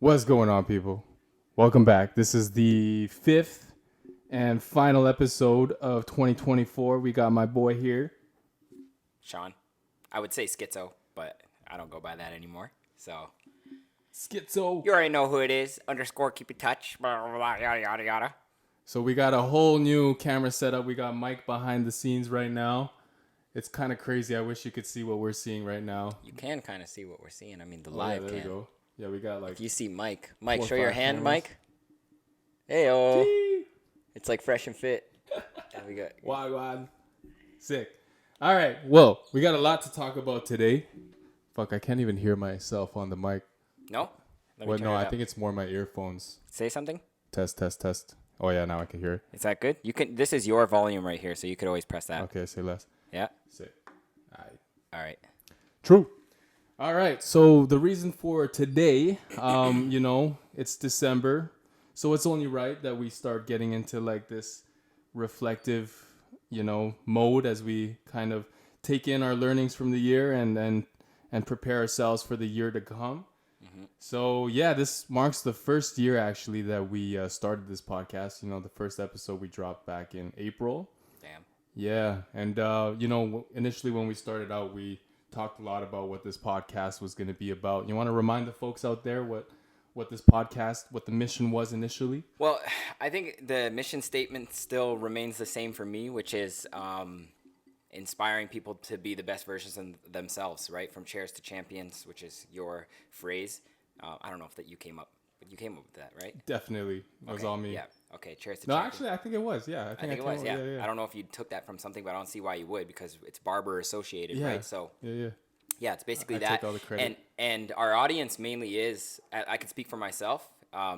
What's going on, people? Welcome back. This is the fifth and final episode of 2024. We got my boy here. Sean. I would say schizo, but I don't go by that anymore. So Schizo. you already know who it is. Underscore keep in touch. Blah, blah, blah, yada yada yada. So we got a whole new camera setup. We got Mike behind the scenes right now. It's kind of crazy. I wish you could see what we're seeing right now. You can kind of see what we're seeing. I mean, the Oh, live yeah, there can. you go. Yeah, we got like. If you see Mike, Mike, 4 or show your 5 hand, cameras. Mike. Hey, oh, Gee. it's like fresh and fit. And we got. Wagwan. Sick. All right. Well, we got a lot to talk about today. Fuck, I can't even hear myself on the mic. No. Let me Well, turn no, it I up. think it's more my earphones. Say something. Test, test, test. Oh yeah, now I can hear it. Is that good? You can. This is your volume right here, so you could always press that. Okay, say less. Yeah. Say. Alright. All right. True. All right. So the reason for today, it's December, so it's only right that we start getting into like this reflective, mode as we kind of take in our learnings from the year and prepare ourselves for the year to come. So yeah, this marks the first year actually that we started this podcast. The first episode we dropped back in April. Damn. Yeah, and initially when we started out, we talked a lot about what this podcast was going to be about. You want to remind the folks out there what this podcast, what the mission was initially? Well, I think the mission statement still remains the same for me, which is inspiring people to be the best versions of themselves, right? From chairs to champions, which is your phrase. I don't know if that you came up with that, right? Definitely, it was all me. Yeah. Okay. Chairs to No, champions. actually, I think it was. Yeah, I think it was. Yeah. I don't know if you took that from something, but I don't see why you would because it's barber associated, Yeah. right? So Yeah. yeah, it's basically I that. take all the credit. And our audience mainly is, I can speak for myself,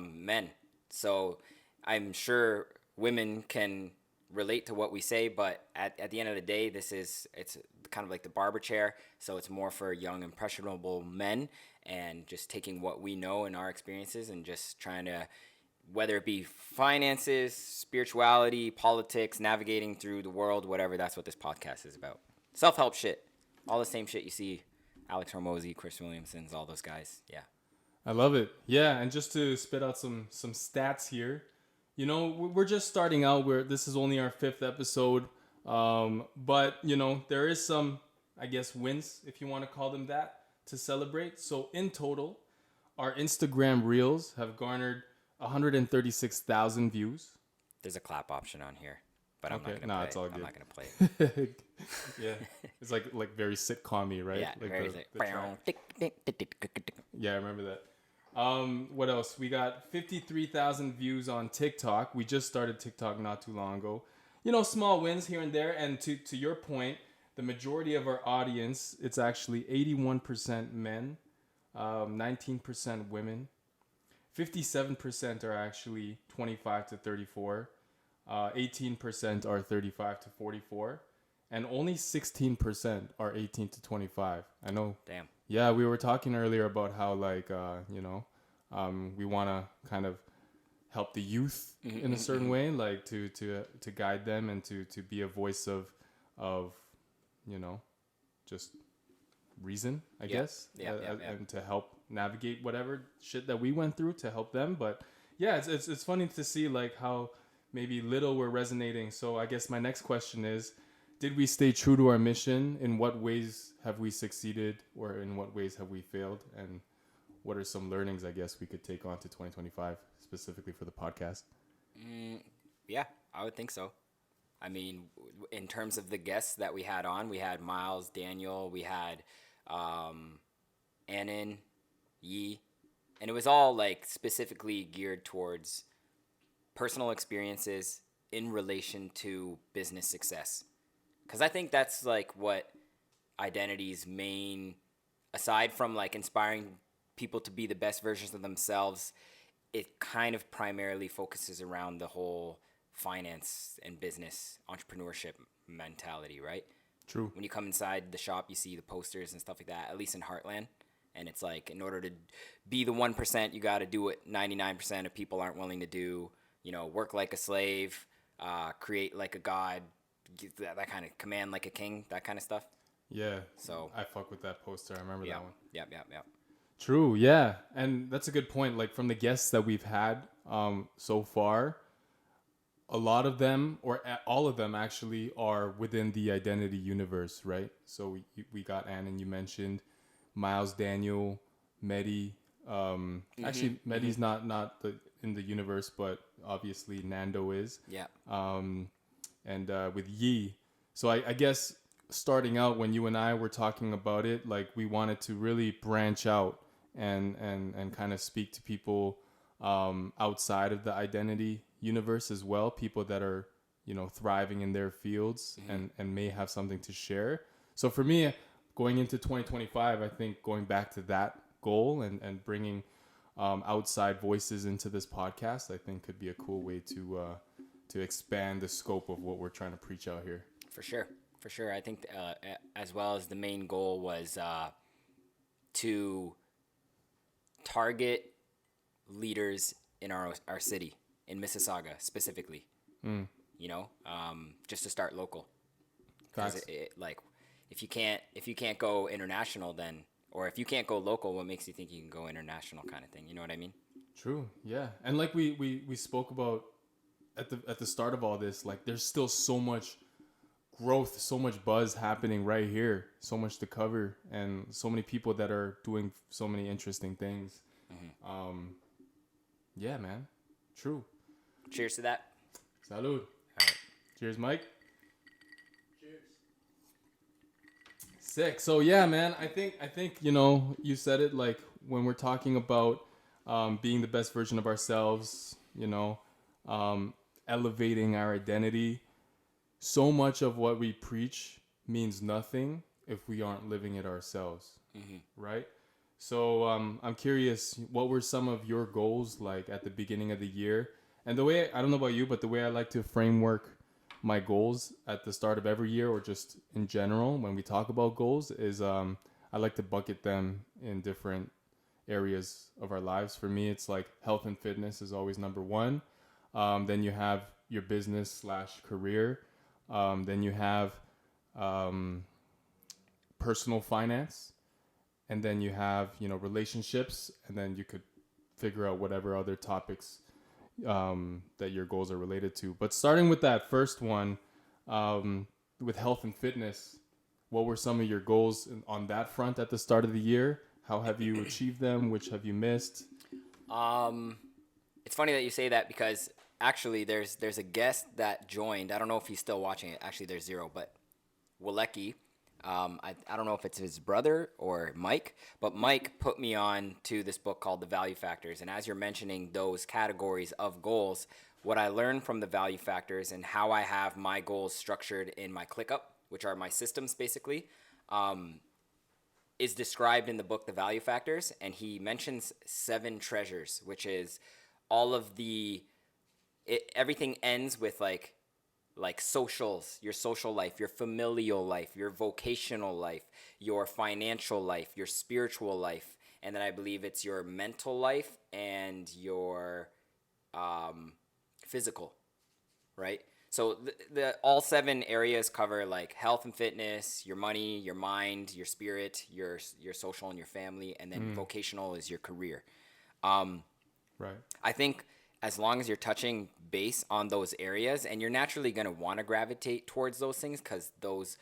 men. So I'm sure women can relate to what we say, but at the end of the day, it's kind of like the barber chair. So it's more for young, impressionable men and just taking what we know and our experiences and just trying to, whether it be finances, spirituality, politics, navigating through the world, whatever, that's what this podcast is about. Self-help shit. All the same shit you see Alex Hormozy, Chris Williamson's, all those guys. Yeah. I love it. Yeah, and just to spit out some stats here, we're just starting out. This is only our fifth episode, but there is some, I guess, wins, if you want to call them that, to celebrate. So in total, our Instagram reels have garnered 136,000 views. There's a clap option on here, but I'm Okay, not gonna no, play it's it. all I'm good. not gonna play it. Yeah, it's like very sitcom-y, right? Yeah, like very the track. Yeah, I remember that. What else? We got 53,000 views on TikTok. We just started TikTok not too long ago. Small wins here and there. And to your point, the majority of our audience, it's actually 81% men, 19% women. 57% are actually 25 to 34. 18% are 35 to 44. And only 16% are 18 to 25. I know. Damn. Yeah, we were talking earlier about how we want to kind of help the youth in a certain way, like to guide them and to be a voice of just reason, I guess, and to help navigate whatever shit that we went through to help them. But yeah, it's funny to see like how maybe little we're resonating. So I guess my next question is, did we stay true to our mission? In what ways have we succeeded, or in what ways have we failed? And what are some learnings, I guess, we could take on to 2025, specifically for the podcast? Yeah, I would think so. I mean, in terms of the guests that we had on, we had Miles, Daniel, we had Annan, Yi, and it was all like specifically geared towards personal experiences in relation to business success. Because I think that's like what Identity's main, aside from like inspiring people to be the best versions of themselves, it kind of primarily focuses around the whole finance and business entrepreneurship mentality, right? True. When you come inside the shop, you see the posters and stuff like that, at least in Heartland. And it's like, in order to be the 1%, you got to do what 99% of people aren't willing to do. Work like a slave, create like a god, that kind of command like a king, that kind of stuff. Yeah. So I fuck with that poster. I remember that one. Yep. True, yeah. And that's a good point. Like from the guests that we've had so far, a lot of them, or all of them actually, are within the identity universe, right? So we got Ann, and you mentioned Miles, Daniel, Medi. Actually, Medi's not in the universe, but obviously Nando is. Yeah. And with Yi. So I guess starting out when you and I were talking about it, like we wanted to really branch out and kind of speak to people outside of the identity universe as well, people that are, you know, thriving in their fields and may have something to share. So for me, going into 2025, I think going back to that goal and bringing outside voices into this podcast, I think could be a cool way to expand the scope of what we're trying to preach out here. For sure. For sure. I think as well as the main goal was to target leaders in our city, in Mississauga specifically. You know, just to start local. Because like, if you can't go international, then, or if you can't go local, what makes you think you can go international, kind of thing? You know what I mean? True. Yeah. And like we spoke about at the start of all this, like there's still so much growth, so much buzz happening right here, so much to cover, and so many people that are doing so many interesting things. Yeah, man. True. Cheers to that. Salud. All right. Cheers, Mike. Cheers. Sick. So yeah, man. I think you know, you said it, like when we're talking about being the best version of ourselves, you know, elevating our identity. So much of what we preach means nothing if we aren't living it ourselves, right? So I'm curious, what were some of your goals like at the beginning of the year? And the way, I don't know about you, but the way I like to framework my goals at the start of every year, or just in general when we talk about goals, is I like to bucket them in different areas of our lives. For me, it's like health and fitness is always number one. Then you have your business / career. Then you have personal finance, and then you have, you know, relationships, and then you could figure out whatever other topics that your goals are related to. But starting with that first one, with health and fitness, what were some of your goals on that front at the start of the year? How have you achieved them? Which have you missed? It's funny that you say that, because actually there's a guest that joined. I don't know if he's still watching it. Actually, there's zero, but Walecki. I don't know if it's his brother or Mike, but Mike put me on to this book called The Value Factors. And as you're mentioning those categories of goals, what I learned from the value factors and how I have my goals structured in my ClickUp, which are my systems basically, is described in the book The Value Factors. And he mentions 7 treasures, which is all of everything ends with like socials, your social life, your familial life, your vocational life, your financial life, your spiritual life, and then I believe it's your mental life and your physical, right? So the all 7 areas cover like health and fitness, your money, your mind, your spirit, your social and your family, and then vocational is your career. Right. I think as long as you're touching base on those areas, and you're naturally going to want to gravitate towards those things, because those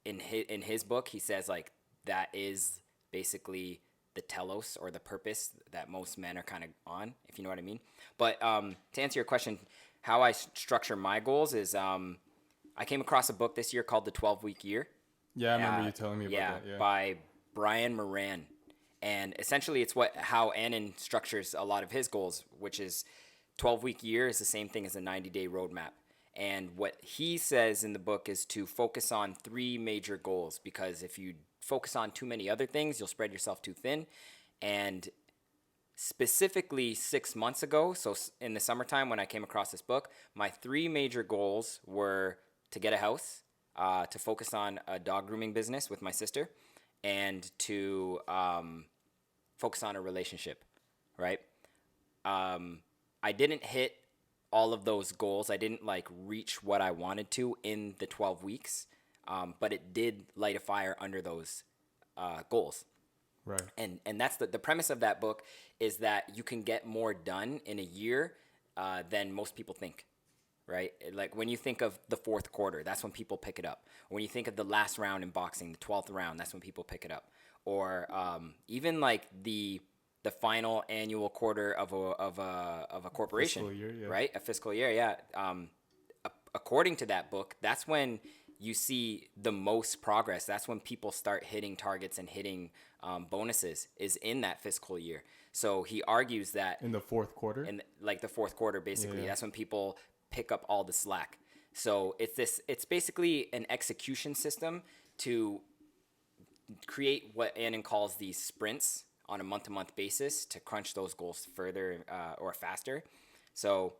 in his book he says like that is basically the telos, or the purpose that most men are kind of on, if you know what I mean. But to answer your question, how I structure my goals is I came across a book this year called The 12-Week Year. Yeah, I remember you telling me about that. Yeah, by Brian Moran. And essentially it's how Annan structures a lot of his goals, which is 12-week year is the same thing as a 90-day roadmap. And what he says in the book is to focus on 3 major goals, because if you focus on too many other things, you'll spread yourself too thin. And specifically 6 months ago, so in the summertime when I came across this book, my 3 major goals were to get a house, to focus on a dog grooming business with my sister, and to focus on a relationship, right? I didn't hit all of those goals. I didn't like reach what I wanted to in the 12 weeks, but it did light a fire under those goals. Right. And that's the premise of that book, is that you can get more done in a year than most people think. Right? Like when you think of the fourth quarter, that's when people pick it up. When you think of the last round in boxing, the 12th round, that's when people pick it up. Or even like the final annual quarter of a corporation, Fiscal year, yeah. right? A fiscal year, yeah. According to that book, that's when you see the most progress. That's when people start hitting targets and hitting bonuses, is in that fiscal year. So he argues that In the fourth quarter? in like the fourth quarter, basically, Yeah. that's when people pick up all the slack. So it's basically an execution system to create what Annan calls these sprints on a month-to-month basis to crunch those goals further or faster. So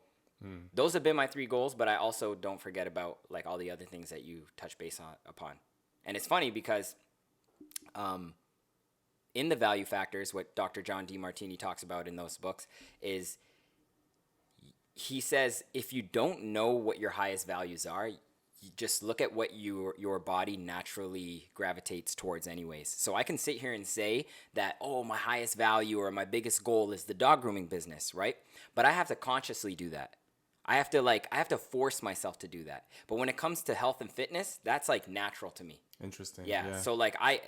those have been my 3 goals, but I also don't forget about like all the other things that you touch base upon. And it's funny because in the value factors, what Dr. John DeMartini talks about in those books is, he says, if you don't know what your highest values are, you just look at what your body naturally gravitates towards anyways. So I can sit here and say that, oh, my highest value or my biggest goal is the dog grooming business, right? But I have to consciously do that. I have to force myself to do that. But when it comes to health and fitness, that's like natural to me. Interesting. Yeah. So like I've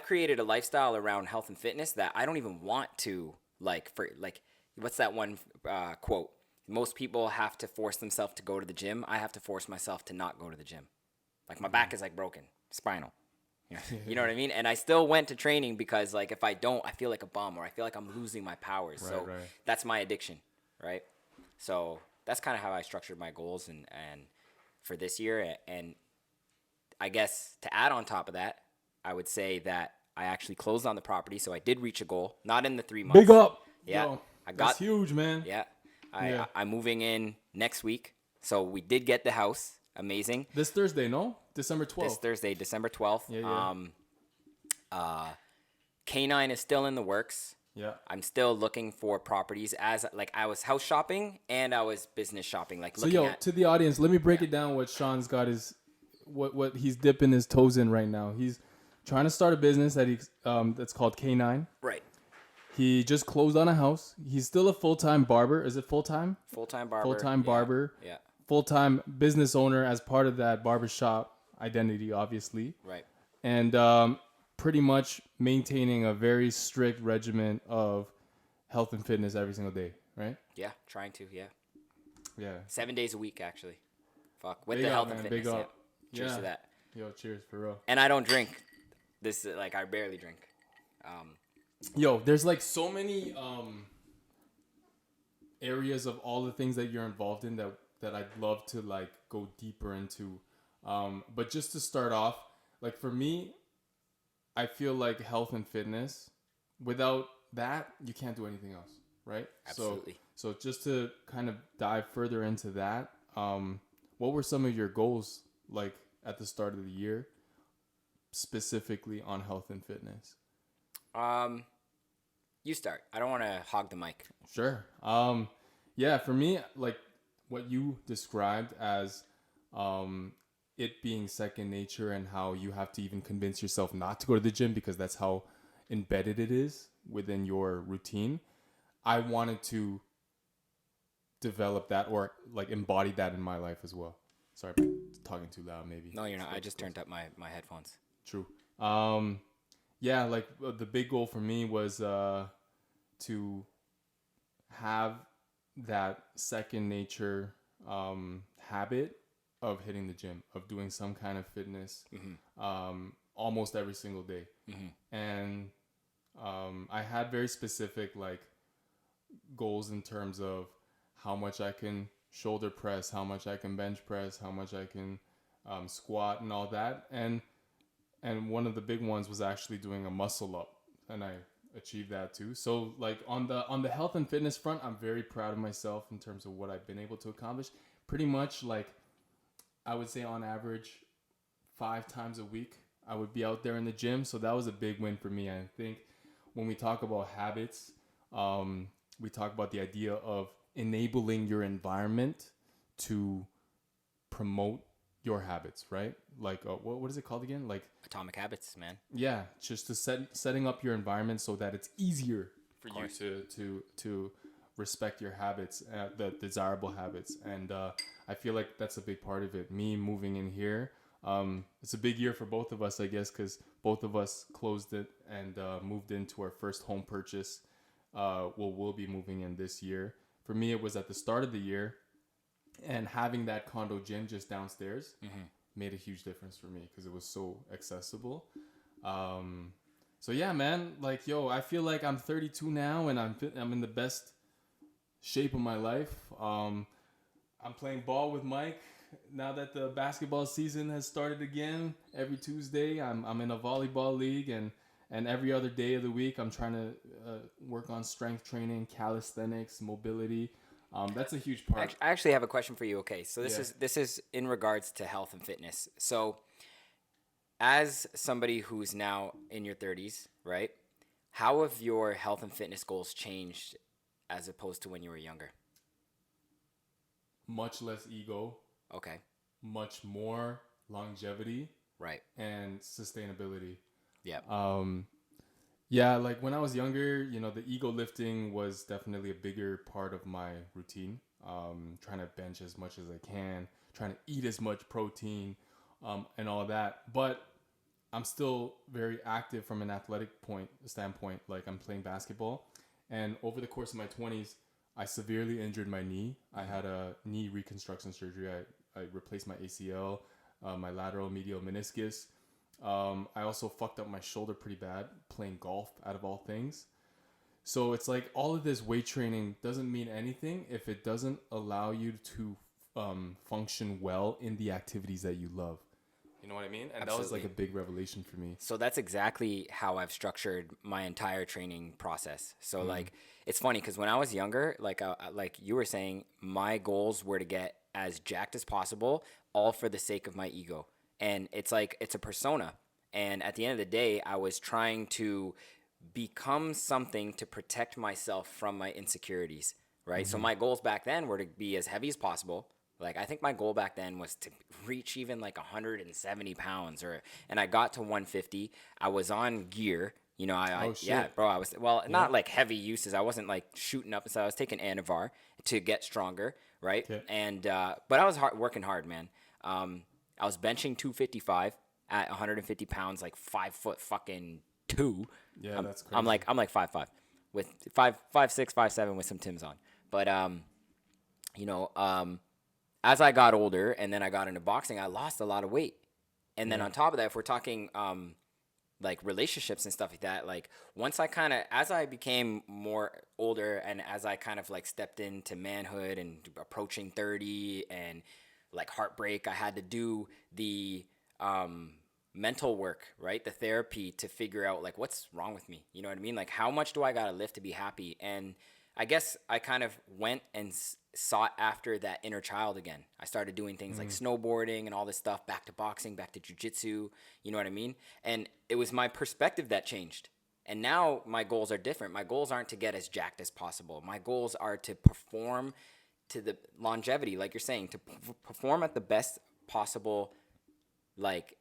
created a lifestyle around health and fitness that I don't even want to what's that one quote? Most people have to force themselves to go to the gym. I have to force myself to not go to the gym. Like my back is like broken, spinal. You know what I mean? And I still went to training because like if I don't, I feel like a bum, or I feel like I'm losing my powers. Right, So right. that's my addiction, right? So that's kind of how I structured my goals and for this year. And I guess to add on top of that, I would say that I actually closed on the property, so I did reach a goal. Not in the 3 months. Big up. Yeah, Yo, I got. that's huge, man. Yeah, Yeah. I'm moving in next week, so we did get the house. Amazing. This Thursday, no? December 12th. This Thursday, December 12th. Yeah. K9 is still in the works. Yeah. I'm still looking for properties, as like I was house shopping and I was business shopping. Like So looking yo, to the audience, let me break it down what Sean's got his what he's dipping his toes in right now. He's trying to start a business that's called K9. Right. He just closed on a house. He's still a full-time barber. Is it full-time? Full-time barber. Full-time barber. Yeah. Full-time business owner as part of that barbershop identity, obviously. Right. And pretty much maintaining a very strict regimen of health and fitness every single day, right? Yeah, trying to. Yeah. Yeah. 7 days a week, actually. Fuck. With Big the up, health man. and fitness. Big Yeah. up. Cheers Yeah. to that. Yo, cheers for real. And I don't drink. This like I barely drink. Yo, there's like so many areas of all the things that you're involved in that I'd love to like go deeper into. But just to start off, like for me, I feel like health and fitness, without that, you can't do anything else, right? Absolutely. So just to kind of dive further into that, what were some of your goals like at the start of the year, specifically on health and fitness? You start. I don't want to hog the mic. Sure. Yeah, for me, like what you described as it being second nature, and how you have to even convince yourself not to go to the gym because that's how embedded it is within your routine. I wanted to develop that, or like embody that in my life as well. Sorry if I'm talking too loud, maybe. No, you're not. I just turned up my headphones. True. Yeah, like the big goal for me was to have that second nature habit of hitting the gym, of doing some kind of fitness almost every single day. And I had very specific like goals in terms of how much I can shoulder press, how much I can bench press, how much I can squat and all that. And one of the big ones was actually doing a muscle up, and I achieved that too. So like on the health and fitness front, I'm very proud of myself in terms of what I've been able to accomplish. Pretty much like I would say on average 5 times a week I would be out there in the gym. So that was a big win for me. I think when we talk about habits, we talk about the idea of enabling your environment to promote your habits, right? Like what is it called again? Like Atomic Habits, man. Yeah, just to setting up your environment so that it's easier for you to respect your habits, the desirable habits, and I feel like that's a big part of it. Me moving in here, it's a big year for both of us, I guess, because both of us closed it and moved into our first home purchase. We'll be moving in this year. For me, it was at the start of the year, and having that condo gym just downstairs made a huge difference for me because it was so accessible. So yeah, man, like, yo, I feel like I'm 32 now and I'm in the best shape of my life. I'm playing ball with Mike now that the basketball season has started again. Every Tuesday, I'm in a volleyball league, and every other day of the week, I'm trying to work on strength training, calisthenics, mobility. That's a huge part. I actually have a question for you. Okay, so this is in regards to health and fitness. So, as somebody who's now in your 30s, right? How have your health and fitness goals changed as opposed to when you were younger? Much less ego. Okay. Much more longevity. Right. And sustainability. Yeah. Yeah, like when I was younger, the ego lifting was definitely a bigger part of my routine. Trying to bench as much as I can, trying to eat as much protein, and all that. But I'm still very active from an athletic standpoint. Like I'm playing basketball, and over the course of my 20s, I severely injured my knee. I had a knee reconstruction surgery. I replaced my ACL, my lateral medial meniscus. I also fucked up my shoulder pretty bad playing golf, out of all things. So it's like all of this weight training doesn't mean anything if it doesn't allow you to function well in the activities that you love. You know what I mean? And Absolutely. That was like a big revelation for me. So that's exactly how I've structured my entire training process. So like, it's funny because when I was younger, like you were saying, my goals were to get as jacked as possible, all for the sake of my ego. And it's like, it's a persona. And at the end of the day, I was trying to become something to protect myself from my insecurities, right? So my goals back then were to be as heavy as possible. Like, I think my goal back then was to reach even like 170 pounds and I got to 150. I was on gear, yeah, bro, I was, not like heavy uses. I wasn't like shooting up. So I was taking Anavar to get stronger. Right. Okay. And, but I was working hard, man. I was benching 255 at 150 pounds, like 5'2". Yeah, that's crazy. I'm like 5'5", with 5'6", 5'7" with some Timbs on. But as I got older and then I got into boxing, I lost a lot of weight. And then on top of that, if we're talking like relationships and stuff like that, like once as I became more older and as I kind of like stepped into manhood and approaching 30 and like heartbreak, I had to do the mental work, right? The therapy to figure out like what's wrong with me. You know what I mean? Like how much do I got to lift to be happy? And I guess I kind of went and sought after that inner child again. I started doing things like snowboarding and all this stuff, back to boxing, back to jiu-jitsu, you know what I mean? And it was my perspective that changed. And now my goals are different. My goals aren't to get as jacked as possible. My goals are to perform to the longevity, like you're saying, to perform at the best possible, like,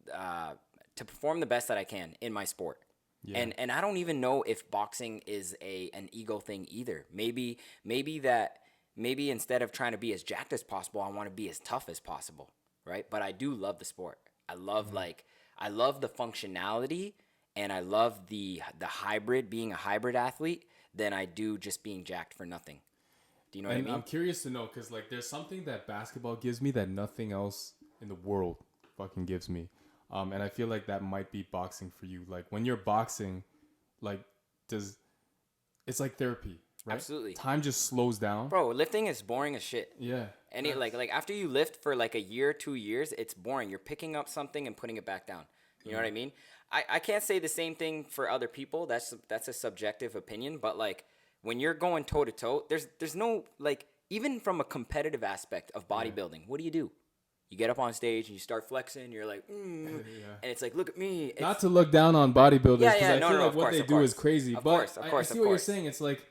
to perform the best that I can in my sport. Yeah. And I don't even know if boxing is an ego thing either. Maybe instead of trying to be as jacked as possible, I want to be as tough as possible, right? But I do love the sport. I love I love the functionality, and I love the hybrid, being a hybrid athlete, than I do just being jacked for nothing. Do you know what I mean? I'm curious to know because like there's something that basketball gives me that nothing else in the world fucking gives me. And I feel like that might be boxing for you. Like when you're boxing, like it's like therapy, right? Absolutely. Time just slows down. Bro, lifting is boring as shit. Yeah. And like after you lift for like a year, 2 years, it's boring. You're picking up something and putting it back down. You know what I mean? I can't say the same thing for other people. That's a subjective opinion. But like when you're going toe to toe, there's no like, even from a competitive aspect of bodybuilding, what do? You get up on stage and you start flexing. You're like, and it's like, look at me. Not to look down on bodybuilders, because I feel like what they do is crazy. But I see what you're saying. It's like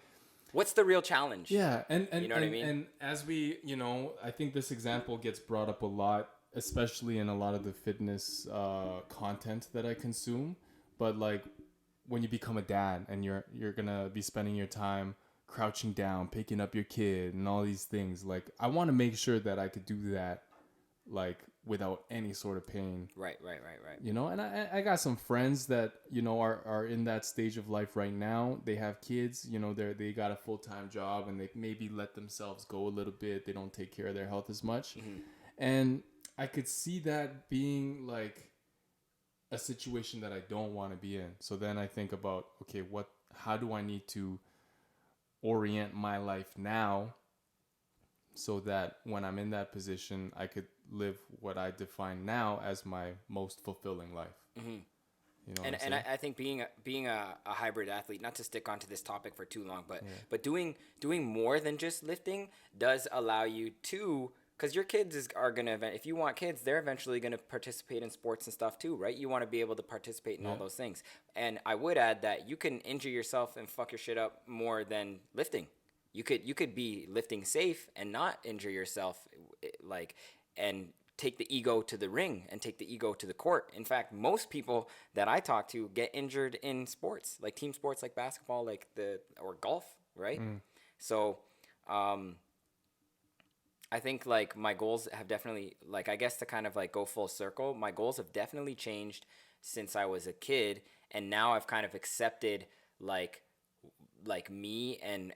What's the real challenge? Yeah, You know what I mean? and as we, I think this example gets brought up a lot, especially in a lot of the fitness content that I consume. But like when you become a dad and you're gonna be spending your time crouching down, picking up your kid, and all these things, like I want to make sure that I could do that like without any sort of pain. Right. And I got some friends that are in that stage of life right now. They have kids, they got a full-time job, and they maybe let themselves go a little bit. They don't take care of their health as much. And I could see that being like a situation that I don't want to be in. So then I think about, okay, how do I need to orient my life now so that when I'm in that position, I could live what I define now as my most fulfilling life. And I think being a hybrid athlete, not to stick onto this topic for too long, but doing more than just lifting does allow you to, because your kids are gonna if you want kids, they're eventually gonna participate in sports and stuff too, right? You want to be able to participate in all those things. And I would add that you can injure yourself and fuck your shit up more than lifting. You could be lifting safe and not injure yourself, like, and take the ego to the ring and take the ego to the court. In fact, most people that I talk to get injured in sports, like team sports, like basketball, or golf, right? So, I think like my goals have definitely, like, I guess to kind of like go full circle, my goals have definitely changed since I was a kid, and now I've kind of accepted like me and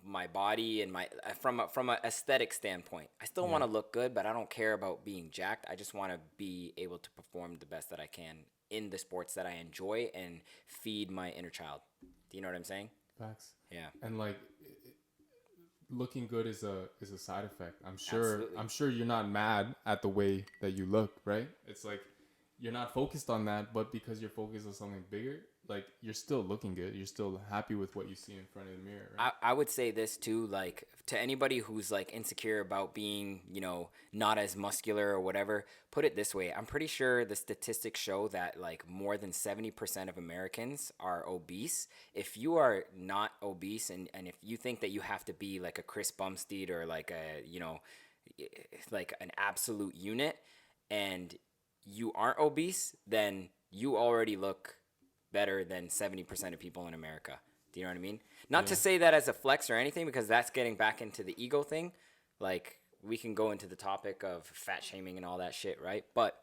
my body and my from a aesthetic standpoint. I still want to look good, but I don't care about being jacked. I just want to be able to perform the best that I can in the sports that I enjoy and feed my inner child. Do you know what I'm saying? Facts. Yeah. And like looking good is a side effect. Absolutely. I'm sure you're not mad at the way that you look, right? It's like you're not focused on that, but because you're focused on something bigger, like you're still looking good. You're still happy with what you see in front of the mirror, right? I would say this too, like to anybody who's like insecure about being, not as muscular or whatever, put it this way. I'm pretty sure the statistics show that like more than 70% of Americans are obese. If you are not obese and if you think that you have to be like a Chris Bumstead or like like an absolute unit and you aren't obese, then you already look better than 70% of people in America. Do you know what I mean? Not to say that as a flex or anything, because that's getting back into the ego thing. Like, we can go into the topic of fat shaming and all that shit, right? But,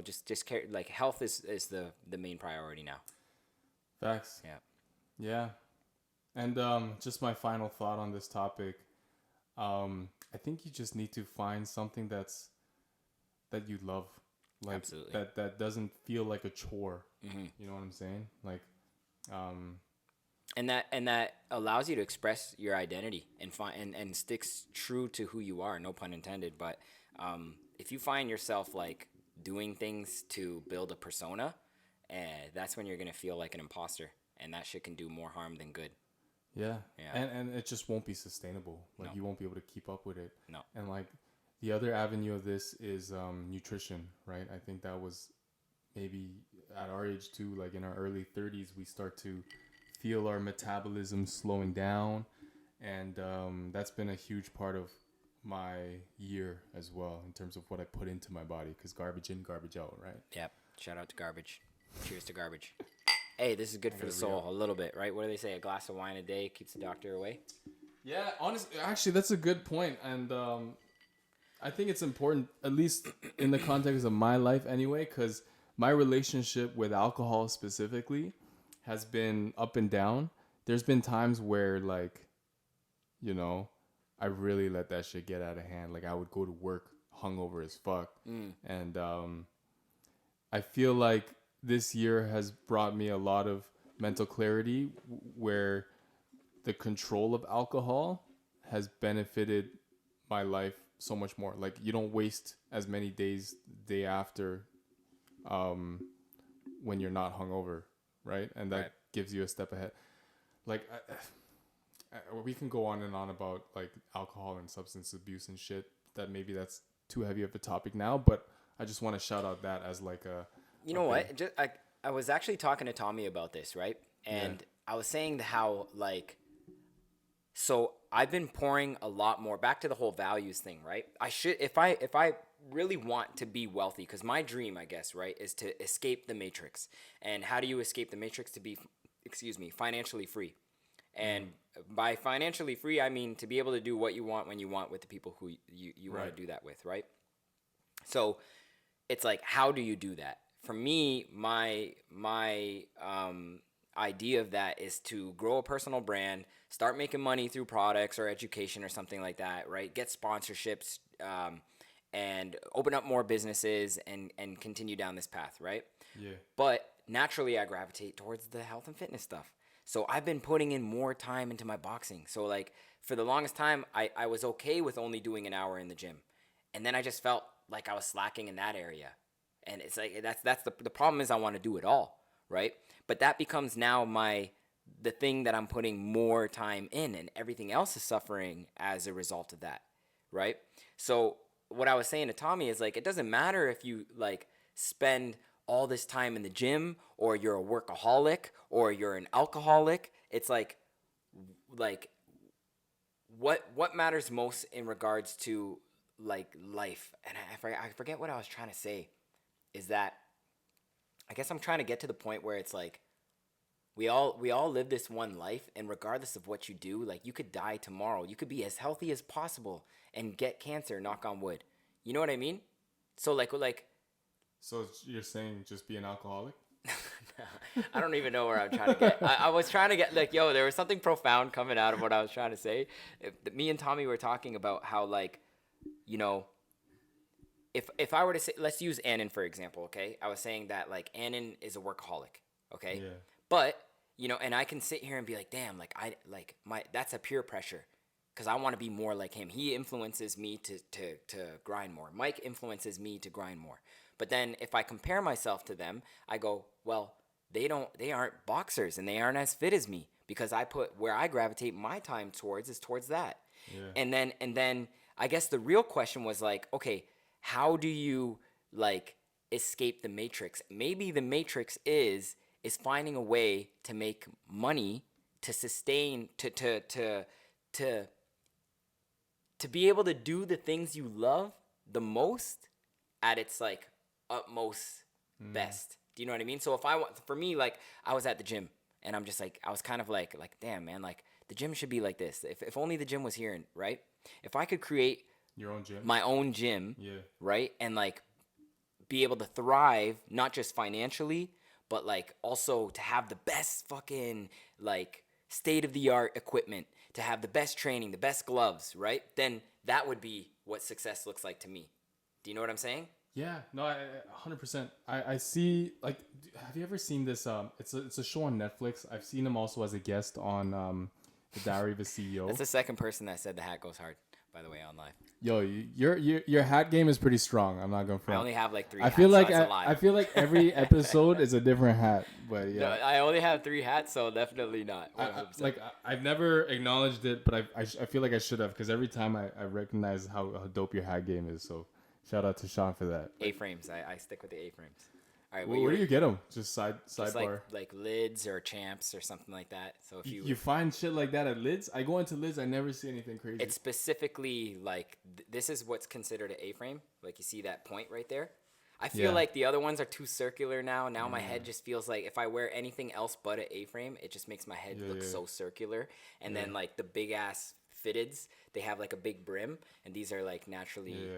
just care, like, health is the main priority now. Facts. Yeah. Yeah. And just my final thought on this topic. I think you just need to find something that you love. Like, absolutely. That doesn't feel like a chore. You know what I'm saying? Like, and that allows you to express your identity and sticks true to who you are. No pun intended. But if you find yourself like doing things to build a persona, that's when you're gonna feel like an imposter, and that shit can do more harm than good. Yeah. And it just won't be sustainable. Like, you won't be able to keep up with it. No. And like the other avenue of this is nutrition, right? I think that was maybe at our age too, like in our early 30s, we start to feel our metabolism slowing down. And that's been a huge part of my year as well in terms of what I put into my body, because garbage in, garbage out, right? Yep. Shout out to garbage. Cheers to garbage. Hey, this is good for the soul a little bit, right? What do they say? A glass of wine a day keeps the doctor away? Yeah, honestly, actually, that's a good point. And I think it's important, at least in the context of my life anyway, because my relationship with alcohol specifically has been up and down. There's been times where, like, I really let that shit get out of hand. Like, I would go to work hungover as fuck. And I feel like this year has brought me a lot of mental clarity where the control of alcohol has benefited my life so much more. Like, you don't waste as many days day after when you're not hungover, right? And that gives you a step ahead. Like, we can go on and on about like alcohol and substance abuse and shit. That maybe that's too heavy of a topic now, but I just want to shout out that as like a. You know what? I was actually talking to Tommy about this, right? And I was saying how like, so I've been pouring a lot more back to the whole values thing, right? I should, if I really want to be wealthy, because my dream, I guess, right, is to escape the matrix. And how do you escape the matrix? To be, excuse me, financially free. And by financially free, I mean to be able to do what you want when you want with the people who you want to do that with, right? So it's like, how do you do that? For me, my idea of that is to grow a personal brand, start making money through products or education or something like that, right? Get sponsorships, and open up more businesses and continue down this path, right? Yeah. But naturally, I gravitate towards the health and fitness stuff. So I've been putting in more time into my boxing. So like for the longest time, I was okay with only doing an hour in the gym. And then I just felt like I was slacking in that area. And it's like that's the problem is I want to do it all, right? But that becomes now the thing that I'm putting more time in, and everything else is suffering as a result of that, right? So what I was saying to Tommy is like, it doesn't matter if you like spend all this time in the gym, or you're a workaholic, or you're an alcoholic. It's like what matters most in regards to like life. And I forget what I was trying to say, is that I guess I'm trying to get to the point where it's like we all live this one life, and regardless of what you do, like you could die tomorrow. You could be as healthy as possible and get cancer, knock on wood. You know what I mean? So like So you're saying just be an alcoholic? I don't even know where I'm trying to get. I was trying to get like, yo, there was something profound coming out of what I was trying to say. Me and Tommy were talking about how like, you know, if I were to say, let's use Annan for example, okay? I was saying that like Annan is a workaholic, okay? Yeah. But you know, and I can sit here and be like, damn, like that's a peer pressure, because I want to be more like him. He influences me to grind more. Mike influences me to grind more. But then if I compare myself to them, I go, well, they aren't boxers and they aren't as fit as me, because I put where I gravitate my time towards is towards that. Yeah. And then I guess the real question was like, okay, how do you like escape the matrix? Maybe the matrix is finding a way to make money, to sustain, to be able to do the things you love the most at its like utmost best. Do you know what I mean? So if I want, for me, like I was at the gym and I'm just like, I was kind of like damn man, like the gym should be like this. If only the gym was here, right? If I could create Your own gym. my own gym, Yeah. right? And like be able to thrive, not just financially, but like also to have the best fucking like state of the art equipment, to have the best training, the best gloves, right? Then that would be what success looks like to me. Do you know what I'm saying? Yeah, no, 100%. I see. Like, have you ever seen this? It's a show on Netflix. I've seen him also as a guest on the Diary of a CEO. That's the second person that said the hat goes hard, by the way, on live. Yo, your hat game is pretty strong. I'm not gonna front. I only have like 3 I hats, feel like so that's a lie. I feel like every episode is a different hat. But yeah, No, I only have 3 hats, so definitely not. I've never acknowledged it, but I feel like I should have, because every time I recognize how dope your hat game is. So shout out to Sean for that. A-frames. I stick with the A-frames. All right, Where do you get them? Just sidebar. Like lids or champs or something like that. So if you find shit like that at lids, I go into lids, I never see anything crazy. It's specifically like this is what's considered an A-frame. Like you see that point right there. I feel like the other ones are too circular now. Now my head just feels like if I wear anything else but an A-frame, it just makes my head look so circular. And then like the big ass fitteds, they have like a big brim, and these are like naturally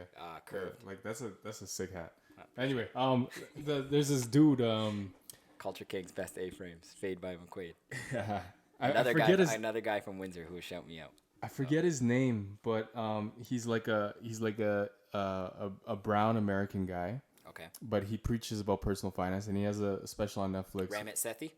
curved. Yeah, like that's a sick hat. Anyway, there's this dude. Culture King's best A-frames, Fade by McQuaid. I Another guy from Windsor who would shout me out. I forget his name, but he's like a brown American guy. Okay. But he preaches about personal finance, and he has a special on Netflix. Ramit Sethi?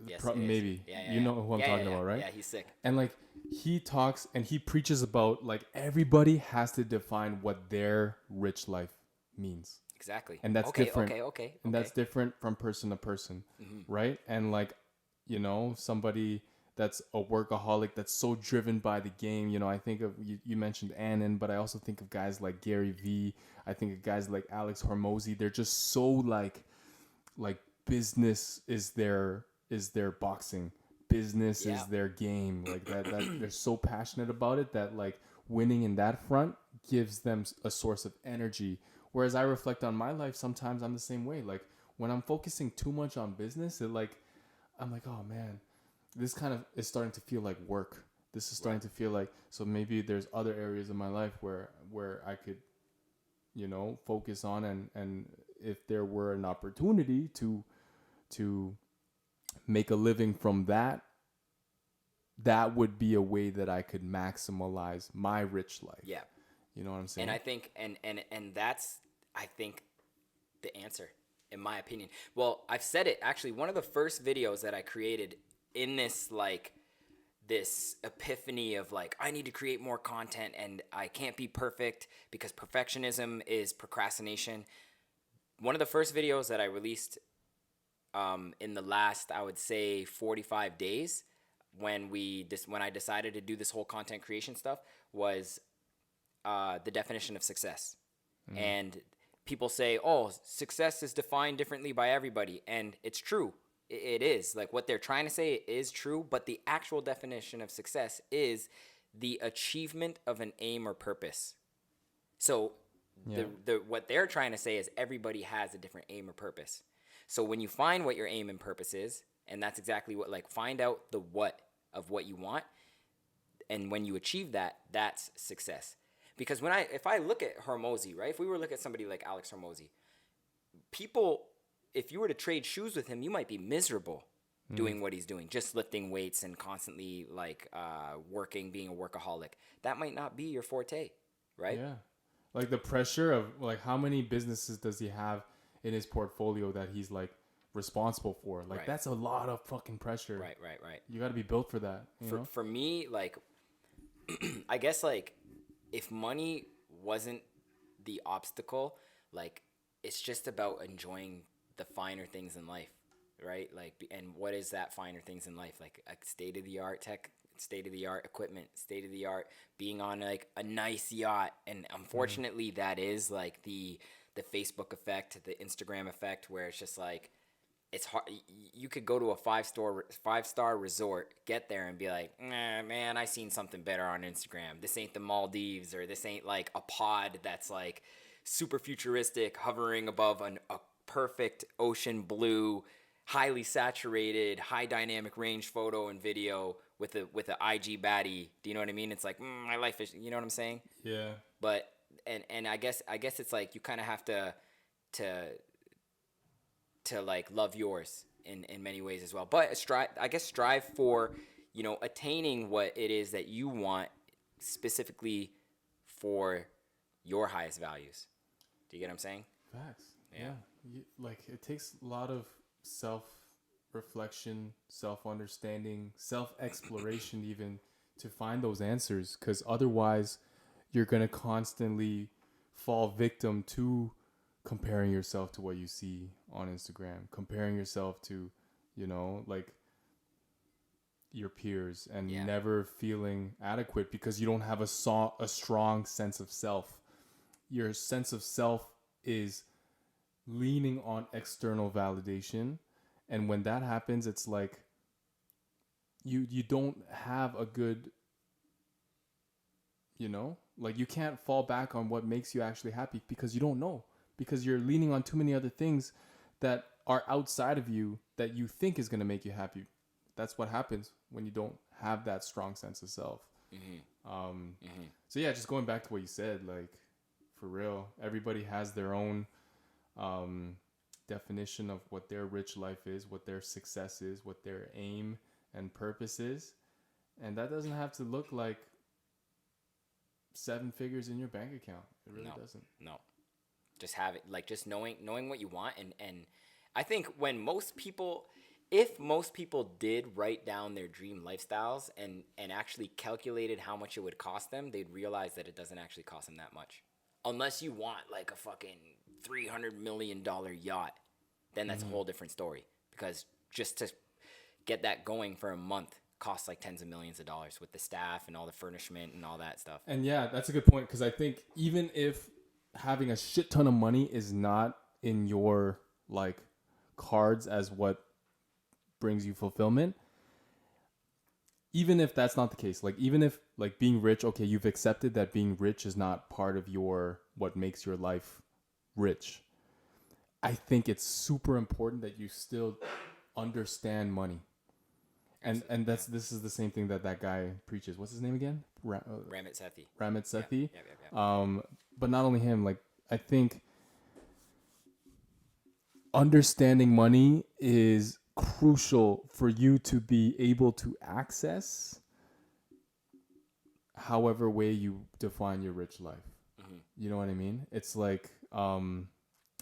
Yes, maybe. You know who I'm talking about, right? Yeah, he's sick. And like he talks and he preaches about like everybody has to define what their rich life means. Exactly. And that's different. Okay. And that's different from person to person, right? And like, you know, somebody that's a workaholic that's so driven by the game. You know, I think of you mentioned Annan, but I also think of guys like Gary Vee. I think of guys like Alex Hormozy. They're just so like business is their boxing, business is their game. Like that they're so passionate about it that like winning in that front gives them a source of energy. Whereas I reflect on my life, sometimes I'm the same way. Like when I'm focusing too much on business, I'm like, oh man, this kind of is starting to feel like work. This is starting to feel like, so maybe there's other areas of my life where I could, focus on, and if there were an opportunity to make a living from that, that would be a way that I could maximize my rich life. Yeah. You know what I'm saying? And I think and that's, I think, the answer, in my opinion. Well, I've said it actually. One of the first videos that I created in this this epiphany of like, I need to create more content and I can't be perfect because perfectionism is procrastination. One of the first videos that I released in the last, I would say, 45 days, when I decided to do this whole content creation stuff, was the definition of success. And people say, oh, success is defined differently by everybody. And it's true. It is. Like, what they're trying to say is true, but the actual definition of success is the achievement of an aim or purpose. So what they're trying to say is everybody has a different aim or purpose. So when you find what your aim and purpose is, and that's exactly what, like, find out the what of what you want, and when you achieve that, that's success. Because if I look at Hormozy, right? If we were to look at somebody like Alex Hormozy, people, if you were to trade shoes with him, you might be miserable doing what he's doing, just lifting weights and constantly like working, being a workaholic. That might not be your forte, right? Yeah. Like the pressure of like, how many businesses does he have in his portfolio that he's like responsible for? Like that's a lot of fucking pressure. Right. You got to be built for that. For me, like, I guess like, if money wasn't the obstacle, like, it's just about enjoying the finer things in life, right? Like, and what is that finer things in life? Like a state-of-the-art tech, state-of-the-art equipment, state-of-the-art, being on like a nice yacht. And unfortunately, that is like the Facebook effect, the Instagram effect, where it's just like, it's hard. You could go to a five-star resort, get there, and be like, nah, man, I seen something better on Instagram. This ain't the Maldives, or this ain't like a pod that's like super futuristic, hovering above a perfect ocean blue, highly saturated, high dynamic range photo and video with a IG baddie. Do you know what I mean? It's like, my life is, you know what I'm saying? Yeah. But and I guess it's like, you kind of have to like love yours in many ways as well. But strive for, attaining what it is that you want, specifically for your highest values. Do you get what I'm saying? Facts. Yeah. Like, it takes a lot of self-reflection, self-understanding, self-exploration even to find those answers, because otherwise you're going to constantly fall victim to comparing yourself to what you see on Instagram, comparing yourself to, like your peers, and never feeling adequate because you don't have a strong sense of self. Your sense of self is leaning on external validation. And when that happens, it's like you don't have a good, like you can't fall back on what makes you actually happy, because you don't know. Because you're leaning on too many other things that are outside of you that you think is going to make you happy. That's what happens when you don't have that strong sense of self. So yeah, just going back to what you said, like, for real, everybody has their own definition of what their rich life is, what their success is, what their aim and purpose is. And that doesn't have to look like 7 figures in your bank account. It really doesn't. No. Just have it, like, just knowing what you want. And I think if most people did write down their dream lifestyles and actually calculated how much it would cost them, they'd realize that it doesn't actually cost them that much. Unless you want like a fucking $300 million yacht, then that's a whole different story. Because just to get that going for a month costs like tens of millions of dollars with the staff and all the furnishment and all that stuff. And yeah, that's a good point, because I think even if having a shit ton of money is not in your like cards as what brings you fulfillment, even if that's not the case, like even if like being rich, okay, you've accepted that being rich is not part of your what makes your life rich. I think it's super important that you still understand money. And this is the same thing that guy preaches. What's his name again? Ramit Sethi. Ramit Yeah, Sethi. yeah, yeah, yeah. But not only him, like I think understanding money is crucial for you to be able to access however way you define your rich life. Mm-hmm. You know what I mean? It's like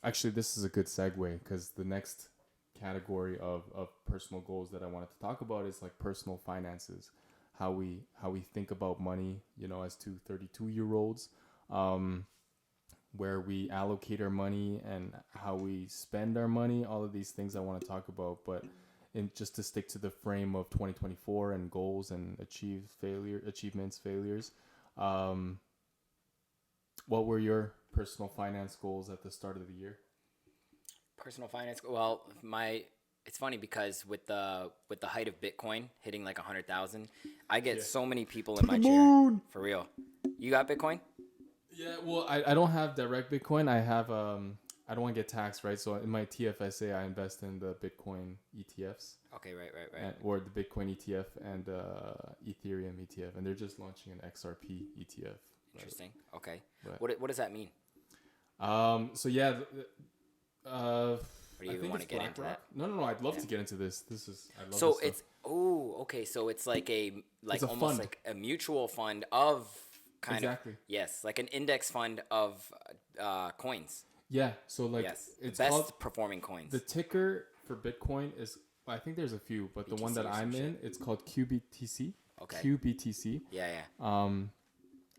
actually this is a good segue because the next category of personal goals that I wanted to talk about is like personal finances, how we think about money, you know, as two 32-year-olds, where we allocate our money and how we spend our money, all of these things I want to talk about. But in just to stick to the frame of 2024 and goals and achievements, failures, what were your personal finance goals at the start of the year? Personal finance. Well, it's funny because with the height of Bitcoin hitting like 100,000, I get so many people in my chair. For real. You got Bitcoin? Yeah, well, I don't have direct Bitcoin. I have I don't want to get taxed, right? So in my TFSA, I invest in the Bitcoin ETFs. Okay, right. Or the Bitcoin ETF and Ethereum ETF, and they're just launching an XRP ETF. Interesting. Okay. Right. What does that mean? So yeah, Or do you even want to get into that? No. I'd love to get into this. I love So this it's okay. So it's like It's a almost fund. like a mutual fund of kind Exactly. of yes, like an index fund of coins. Yeah. So like Yes, it's the best called performing coins. the ticker for Bitcoin is. I think there's a few, but the one that BTC or some I'm in, shit. it's called QBTC. Okay. QBTC. Yeah.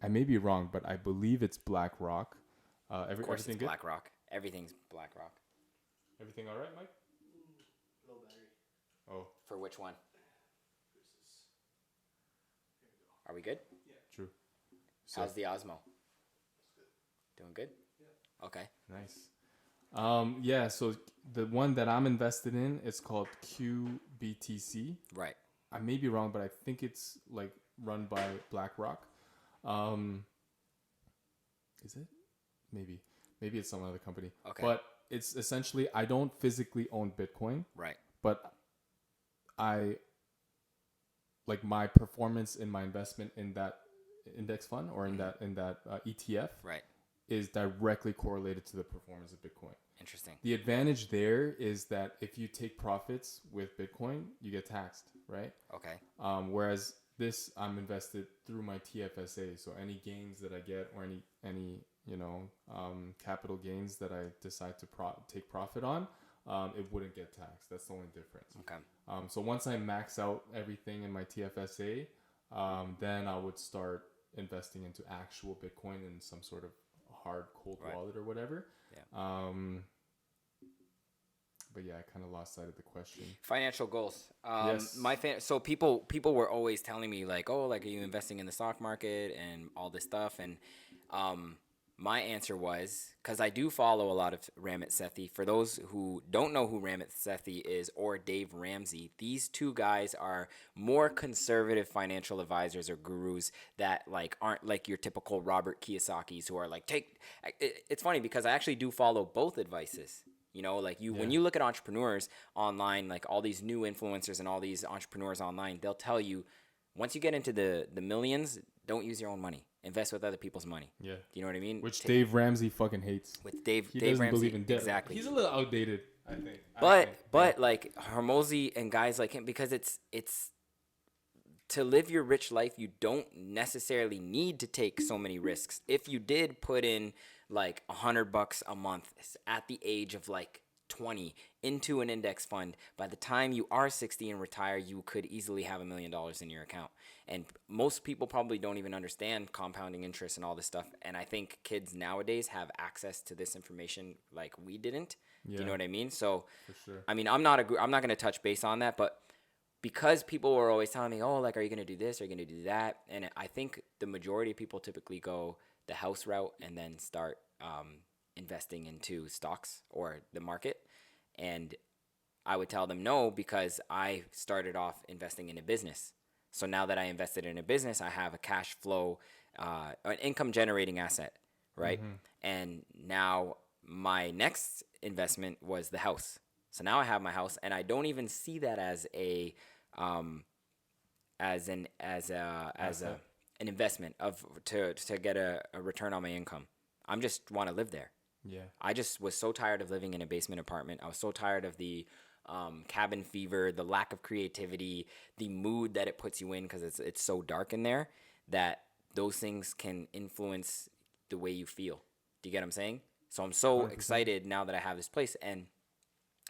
I may be wrong, but I believe it's BlackRock. Of course, Everything it's good? BlackRock. Everything's BlackRock. Everything all right, Mike? Low battery. Oh, For which one? Versus. Here we go. Are we good? true. So How's the Osmo? That's good. Doing good? Yeah. Okay. nice. Yeah. So the one that I'm invested in is called QBTC. Right. I may be wrong, but I think it's like run by BlackRock. Is it? Maybe it's some other company. Okay. But it's essentially I don't physically own Bitcoin, Right. but I like my performance in my investment in that index fund or in that ETF Right. is directly correlated to the performance of Bitcoin. Interesting. The advantage there is that if you take profits with Bitcoin, you get taxed, right? Okay. Whereas this, I'm invested through my TFSA, so any gains that I get or any capital gains that I decide to take profit on, it wouldn't get taxed. That's the only difference. Okay. So once I max out everything in my TFSA, then I would start investing into actual Bitcoin in some sort of hard cold wallet or whatever. Yeah. But yeah, I kind of lost sight of the question. Financial goals. Yes. So people were always telling me like, oh, like are you investing in the stock market and all this stuff? And my answer was because I do follow a lot of Ramit Sethi. For those who don't know who Ramit Sethi is or Dave Ramsey, these two guys are more conservative financial advisors or gurus that like aren't like your typical Robert Kiyosaki's who are like It's funny because I actually do follow both advices. You know, like when you look at entrepreneurs online, like all these new influencers and all these entrepreneurs online, they'll tell you once you get into the millions, don't use your own money. Invest with other people's money. Yeah. You know what I mean? Which Dave Ramsey fucking hates. With Dave He doesn't Ramsey, believe in debt. exactly. He's a little outdated, I think. But like Hormozy and guys like him, because it's to live your rich life, you don't necessarily need to take so many risks. If you did put in like $100 a month at the age of like 20 into an index fund, by the time you are 60 and retire, you could easily have $1 million in your account. And most people probably don't even understand compounding interest and all this stuff. And I think kids nowadays have access to this information like we didn't. Yeah. Do you know what I mean? So, for sure. I mean, I'm not going to touch base on that, but because people were always telling me, oh, like, are you going to do this? Are you going to do that? And I think the majority of people typically go the house route and then start investing into stocks or the market. And I would tell them no, because I started off investing in a business. So now that I invested in a business, I have a cash flow, an income generating asset, right? And now my next investment was the house. So now I have my house, and I don't even see that as a an investment of to get a return on my income. I'm just want to live there. Yeah. I just was so tired of living in a basement apartment. I was so tired of the cabin fever, the lack of creativity, the mood that it puts you in because it's so dark in there that those things can influence the way you feel. Do you get what I'm saying? So I'm so 100%. excited now that I have this place, and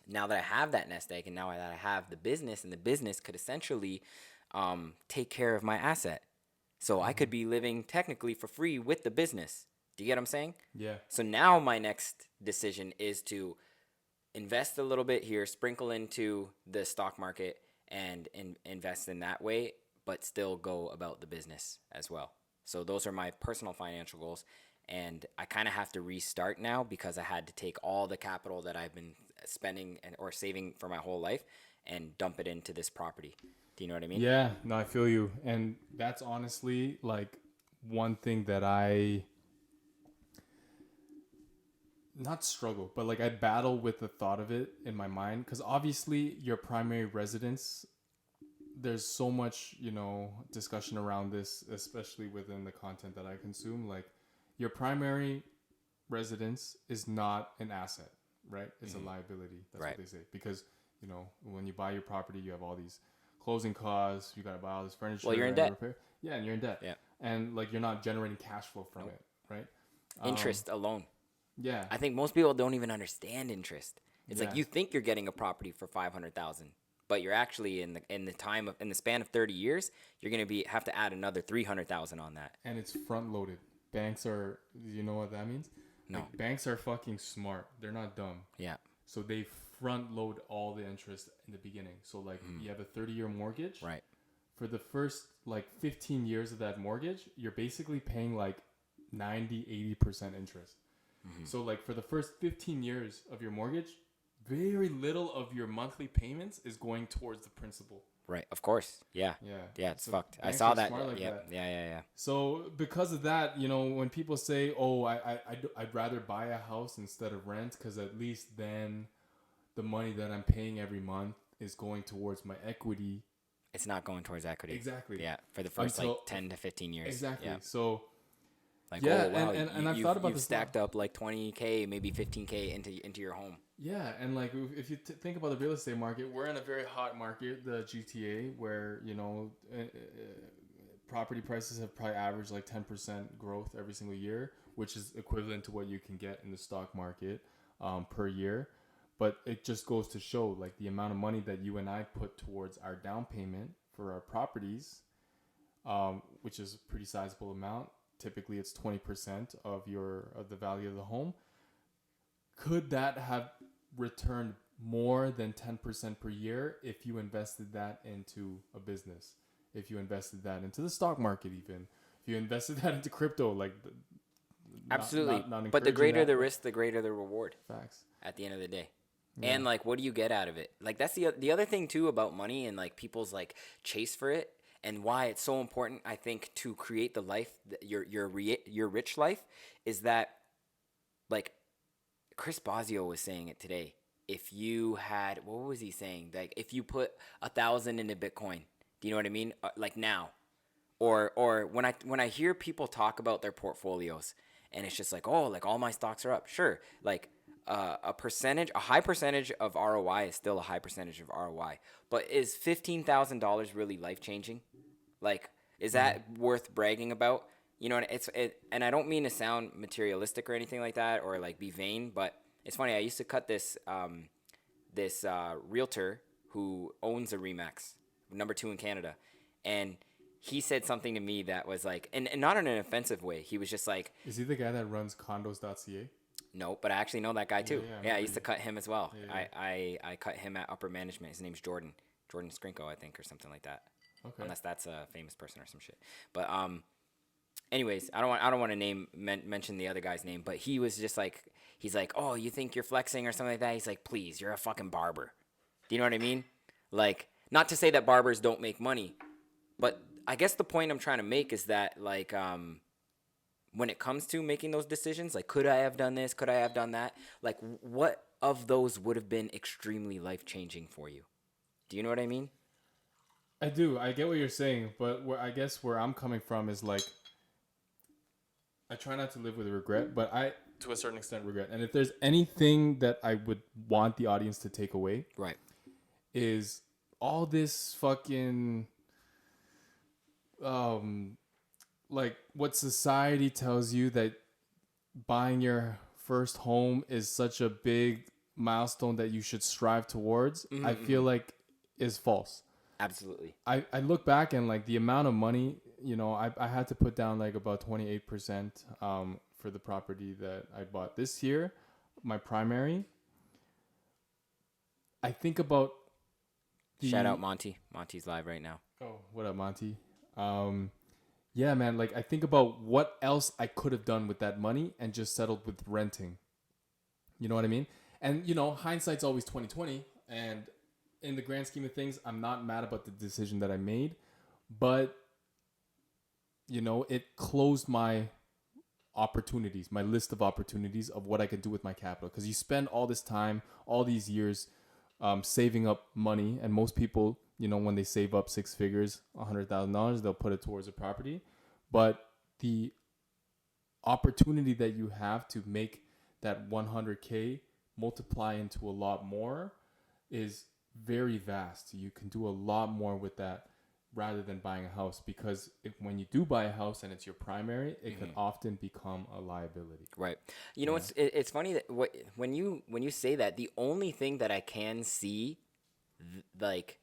now that I have that nest egg, and now that I have the business, and the business could essentially take care of my asset. So I could be living technically for free with the business. Do you get what I'm saying? Yeah. So now my next decision is to invest a little bit here, sprinkle into the stock market, and invest in that way, but still go about the business as well. So those are my personal financial goals. And I kind of have to restart now because I had to take all the capital that I've been spending or saving for my whole life and dump it into this property. Do you know what I mean? Yeah, no, I feel you. And that's honestly like one thing that I not struggle, but like I battle with the thought of it in my mind because obviously your primary residence, there's so much, discussion around this, especially within the content that I consume. Like your primary residence is not an asset, right? It's a liability. That's Right. what they say. Because, when you buy your property, you have all these closing costs. You got to buy all this furniture. Well, you're in and debt. repair. Yeah, and you're in debt. Yeah. And like you're not generating cash flow from it, right? Interest alone. Yeah. I think most people don't even understand interest. It's like Yeah. you think you're getting a property for 500,000, but you're actually in the span of 30 years, you're gonna have to add another 300,000 on that. And it's front loaded. Banks are, you know what that means? No. Like, banks are fucking smart. They're not dumb. Yeah. So they front load all the interest in the beginning. So like you have a 30-year mortgage. Right. For the first like 15 years of that mortgage, you're basically paying like 90-80% interest. So like for the first 15 years of your mortgage, very little of your monthly payments is going towards the principal. Right. Of course. Yeah. Yeah. Yeah. It's So fucked. I banks saw are that. smart like Yeah. that. Yeah. So because of that, when people say, "Oh, I'd rather buy a house instead of rent," because at least then the money that I'm paying every month is going towards my equity. It's not going towards equity. Exactly. Yeah. For the first Until- like 10 to 15 years. Exactly. Yeah. So Like, yeah, oh wow, and I've thought about you've this stacked up like 20K, maybe 15K into your home. yeah, and like if you think about the real estate market, we're in a very hot market, the GTA, where property prices have probably averaged like 10% growth every single year, which is equivalent to what you can get in the stock market per year. But it just goes to show like the amount of money that you and I put towards our down payment for our properties, which is a pretty sizable amount. Typically, it's 20% of the value of the home. Could that have returned more than 10% per year if you invested that into a business? If you invested that into the stock market, even if you invested that into crypto, like Absolutely. not But the encouraging greater that, the but risk, the greater the reward facts. at the end of the day. Yeah. And like, what do you get out of it? Like, that's the other thing too about money and like people's like chase for it, and why it's so important, I think, to create the life, your rich life, is that like Chris Bosio was saying it today. If you had, what was he saying? Like, if you put 1,000 into Bitcoin, do you know what I mean? Like now, or when I hear people talk about their portfolios, and it's just like, oh, like all my stocks are up. Sure, like a high percentage of ROI is still a high percentage of ROI. But is $15,000 really life changing? Like, is that worth bragging about? You know, and I don't mean to sound materialistic or anything like that, or like be vain, but it's funny. I used to cut this realtor who owns a Remax, number 2 in Canada, and he said something to me that was like, and not in an offensive way. He was just like, Is he the guy that runs condos.ca? no, but I actually know that guy too. Yeah, I used to cut him as well. Yeah. I cut him at upper management. His name's Jordan Skrinko, I think, or something like that. Okay. Unless that's a famous person or some shit. But anyways, I don't want to mention the other guy's name, but he was just like, he's like, oh, you think you're flexing or something like that? He's like, please, you're a fucking barber. Do you know what I mean? Like, not to say that barbers don't make money, But I guess the point I'm trying to make is that like when it comes to making those decisions, like could I have done this? Could I have done that? Like what of those would have been extremely life changing for you? Do you know what I mean? I do. I get what you're saying, but I guess where I'm coming from is like I try not to live with regret, but I, to a certain extent, regret. And if there's anything that I would want the audience to take away, Right. is all this fucking, like what society tells you that buying your first home is such a big milestone that you should strive towards. I feel like is false. Absolutely. I look back and like the amount of money, I had to put down like about 28% for the property that I bought this year, my primary. I think about Shout out Monty. Monty's live right now. Oh, what up, Monty? Yeah, man, like I think about what else I could have done with that money and just settled with renting. You know what I mean? And hindsight's always 2020, and in the grand scheme of things, I'm not mad about the decision that I made, but it closed my opportunities, my list of opportunities of what I could do with my capital. Because you spend all this time, all these years, saving up money, and most people, when they save up six figures, $100,000, they'll put it towards a property. But the opportunity that you have to make that 100K multiply into a lot more is very vast. You can do a lot more with that rather than buying a house, because when you do buy a house and it's your primary, it can often become a liability. Right. It's funny that when you say that, the only thing that I can see, like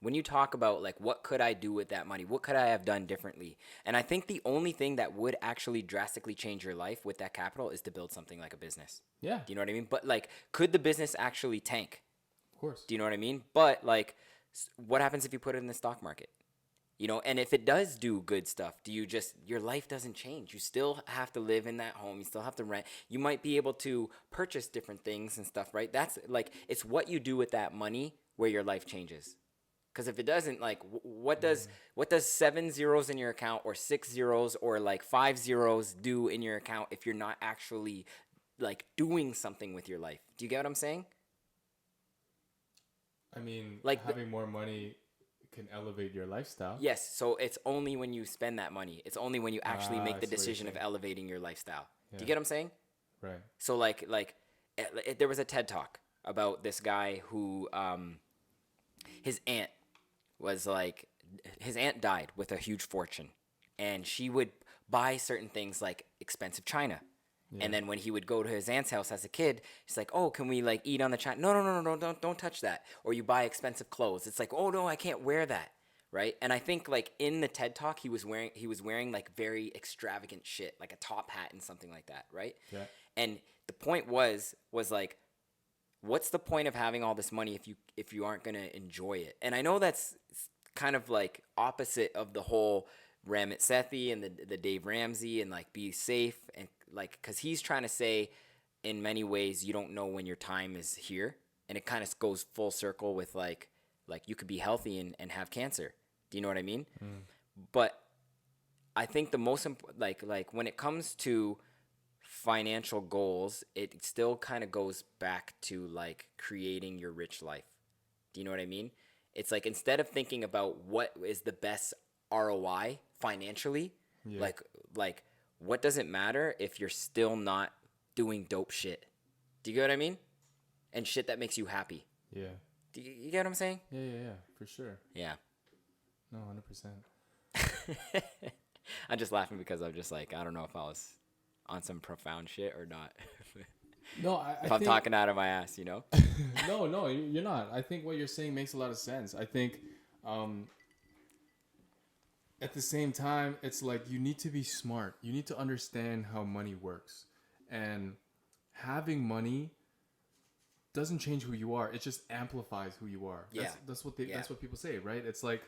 when you talk about like what could I do with that money, what could I have done differently, and I think the only thing that would actually drastically change your life with that capital is to build something like a business. Yeah. Do you know what I mean? But like, could the business actually tank? Of course. Do you know what I mean? But like, what happens if you put it in the stock market? And if it does do good stuff, your life doesn't change. You still have to live in that home. You still have to rent. You might be able to purchase different things and stuff, right? That's like, it's what you do with that money where your life changes. Because if it doesn't, like, what does 7 zeros in your account or 6 zeros or like 5 zeros do in your account if you're not actually like doing something with your life? Do you get what I'm saying? I mean, like having more money can elevate your lifestyle. Yes, so it's only when you spend that money. It's only when you actually make the I see what you're decision of saying. elevating your lifestyle. Yeah. Do you get what I'm saying? Right. So there was a TED Talk about this guy who his aunt died with a huge fortune, and she would buy certain things like expensive china. Yeah. And then when he would go to his aunt's house as a kid, he's like, "Oh, can we like eat on the china?" No, don't touch that. Or you buy expensive clothes. It's like, "Oh no, I can't wear that." Right? And I think like in the TED Talk, he was wearing like very extravagant shit, like a top hat and something like that, right? Yeah. And the point was like, what's the point of having all this money if you aren't gonna enjoy it? And I know that's kind of like opposite of the whole Ramit Sethi and the Dave Ramsey and like be safe, and like, because he's trying to say in many ways you don't know when your time is here, and it kind of goes full circle with like you could be healthy and have cancer. Do you know what I mean? But I think the most like when it comes to financial goals, it still kind of goes back to like creating your rich life. Do you know what I mean? It's like, instead of thinking about what is the best ROI financially, Yeah. like what does it matter if you're still not doing dope shit? Do you get what I mean? And shit that makes you happy. Yeah. Do you get what I'm saying? Yeah, for sure. Yeah. No, 100%. I'm just laughing because I'm just like, I don't know if I was on some profound shit or not. No, I if I'm think, talking out of my ass, No, you're not. I think what you're saying makes a lot of sense. I think at the same time, it's like you need to be smart. You need to understand how money works. And having money doesn't change who you are. It just amplifies who you are. Yeah. That's what people say, right? It's like,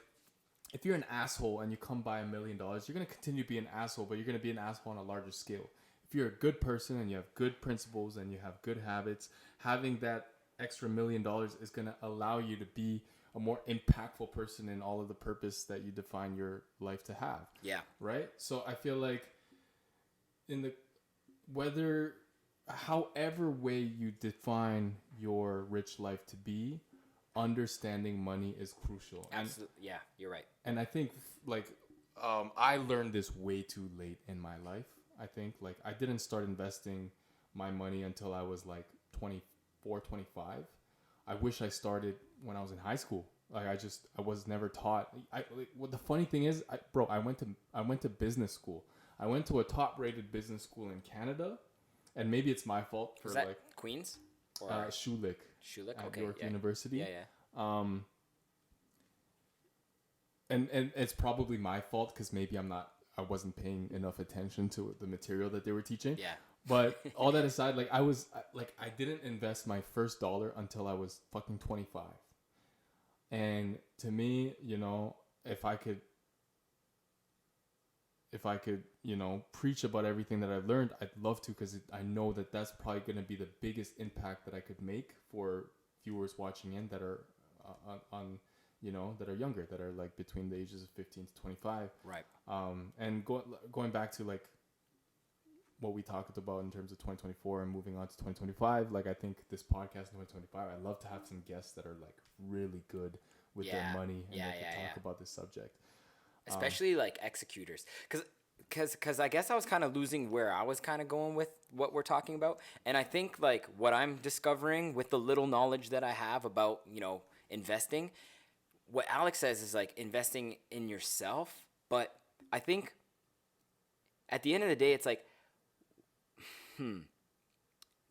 if you're an asshole and you come by $1 million, you're going to continue to be an asshole, but you're going to be an asshole on a larger scale. If you're a good person and you have good principles and you have good habits, having that extra $1 million is going to allow you to be a more impactful person in all of the purpose that you define your life to have. Yeah. Right. So I feel like in the however way you define your rich life to be, understanding money is crucial. Absolutely. Yeah, you're right. And I think like I learned this way too late in my life. I think like I didn't start investing my money until I was like 24, 25. I wish I started when I was in high school. Like I was never taught. Well, the funny thing is, I went to business school. I went to a top-rated business school in Canada, and maybe it's my fault for Was that like Queens or Schulich Schulich? at Okay, York yeah. University. Yeah, yeah. And it's probably my fault because maybe I wasn't paying enough attention to the material that they were teaching. Yeah. But all that aside, like I didn't invest my first dollar until I was fucking 25. And to me, you know, if I could, you know, preach about everything that I've learned, I'd love to, because I know that that's probably going to be the biggest impact that I could make for viewers watching in that are on you know, that are younger, that are like between the ages of 15 to 25. Right. And going back to like what we talked about in terms of 2024 and moving on to 2025, like I think this podcast in 2025, I'd love to have some guests that are like really good with their money and they can talk about this subject. Especially like executors, because I guess I was kind of losing where I was kind of going with what we're talking about. And I think like what I'm discovering with the little knowledge that I have about, you know, investing, what Alex says is like investing in yourself. But I think at the end of the day, it's like,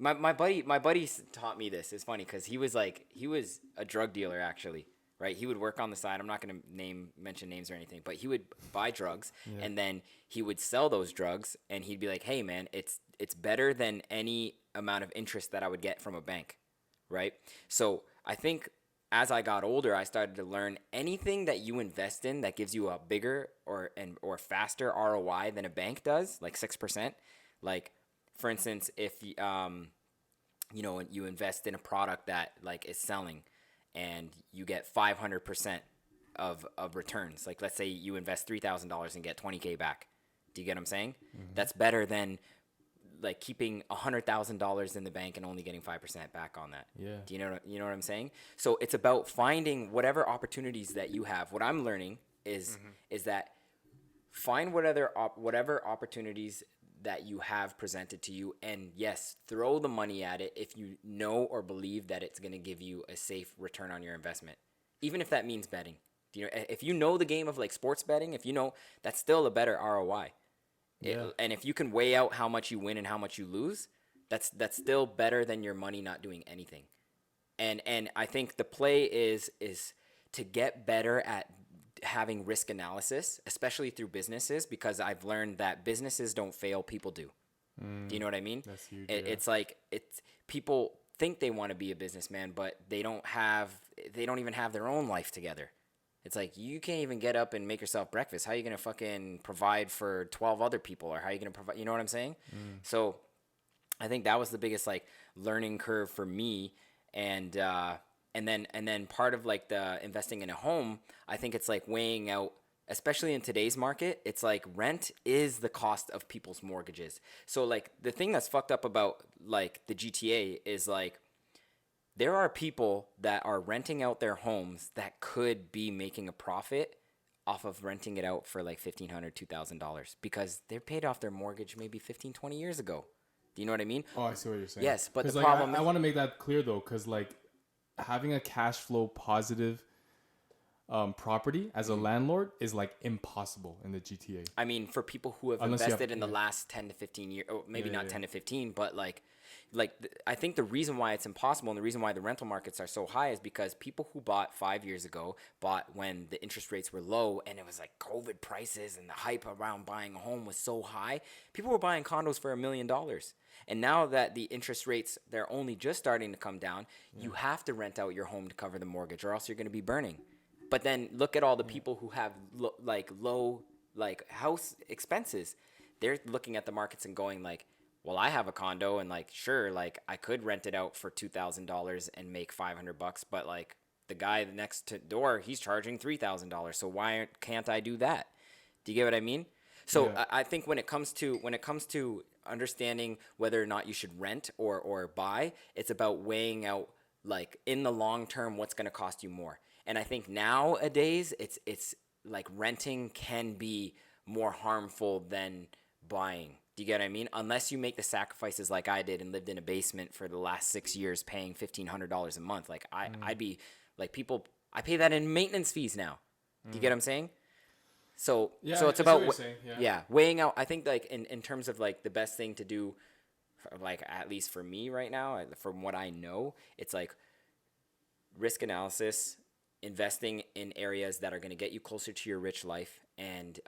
my buddy taught me this. It's funny because he was a drug dealer actually. Right, he would work on the side. I'm not going to mention names or anything, but he would buy drugs and then he would sell those drugs, and he'd be like, "Hey, man, it's better than any amount of interest that I would get from a bank." Right. So I think as I got older, I started to learn anything that you invest in that gives you a bigger or faster ROI than a bank does, like 6%. Like, for instance, if you know, you invest in a product that like is selling, and you get 500% of returns. Like, let's say you invest $3,000 and get $20K back. Do you get what I'm saying? Mm-hmm. That's better than like keeping $100,000 in the bank and only getting 5% back on that. Yeah. Do you know what I'm saying? So it's about finding whatever opportunities that you have. What I'm learning is that find whatever opportunities that you have presented to you, and yes, throw the money at it if you know or believe that it's going to give you a safe return on your investment, even if that means betting. If you know the game of like sports betting, if you know, that's still a better ROI. Yeah. And if you can weigh out how much you win and how much you lose, that's still better than your money not doing anything. And I think the play is to get better at having risk analysis, especially through businesses, because I've learned that businesses don't fail, people do. Do you know what I mean? That's huge. It's like people think they want to be a businessman, but they don't even have their own life together. It's like, you can't even get up and make yourself breakfast. How are you going to fucking provide for 12 other people? Or how are you going to provide, you know what I'm saying? So I think that was the biggest like learning curve for me. And then part of like the investing in a home, I think it's like weighing out, especially in today's market, it's like rent is the cost of people's mortgages. So like the thing that's fucked up about like the GTA is like, there are people that are renting out their homes that could be making a profit off of renting it out for like $1,500, $2,000 because they paid off their mortgage maybe 15, 20 years ago. Do you know what I mean? Oh, I see what you're saying. Yes, but the like, problem I want to make that clear though, because like having a cash flow positive property as a landlord is like impossible in the GTA. I mean, for people who have invested in the last 10 to 15 years, or maybe not 10 to 15, but I think the reason why it's impossible and the reason why the rental markets are so high is because people who bought 5 years ago bought when the interest rates were low and it was like COVID prices and the hype around buying a home was so high. People were buying condos for $1 million. And now that the interest rates, they're only just starting to come down, you have to rent out your home to cover the mortgage or else you're going to be burning. But then look at all the people who have low house expenses. They're looking at the markets and going like, well, I have a condo and like, sure, like I could rent it out for $2,000 and make $500, but like the guy next to door, he's charging $3,000. So why can't I do that? Do you get what I mean? So Yeah. I think when it comes to understanding whether or not you should rent or buy, it's about weighing out like in the long term what's going to cost you more. And I think nowadays it's like renting can be more harmful than buying. Do you get what I mean? Unless you make the sacrifices like I did and lived in a basement for the last 6 years, paying $1,500 a month. Like I'd be like people. I pay that in maintenance fees now. Do you get what I'm saying? So Yeah, so it's I see what about you're saying, yeah. yeah, weighing out. I think like in terms of like the best thing to do, like at least for me right now, from what I know, it's like risk analysis, investing in areas that are going to get you closer to your rich life, and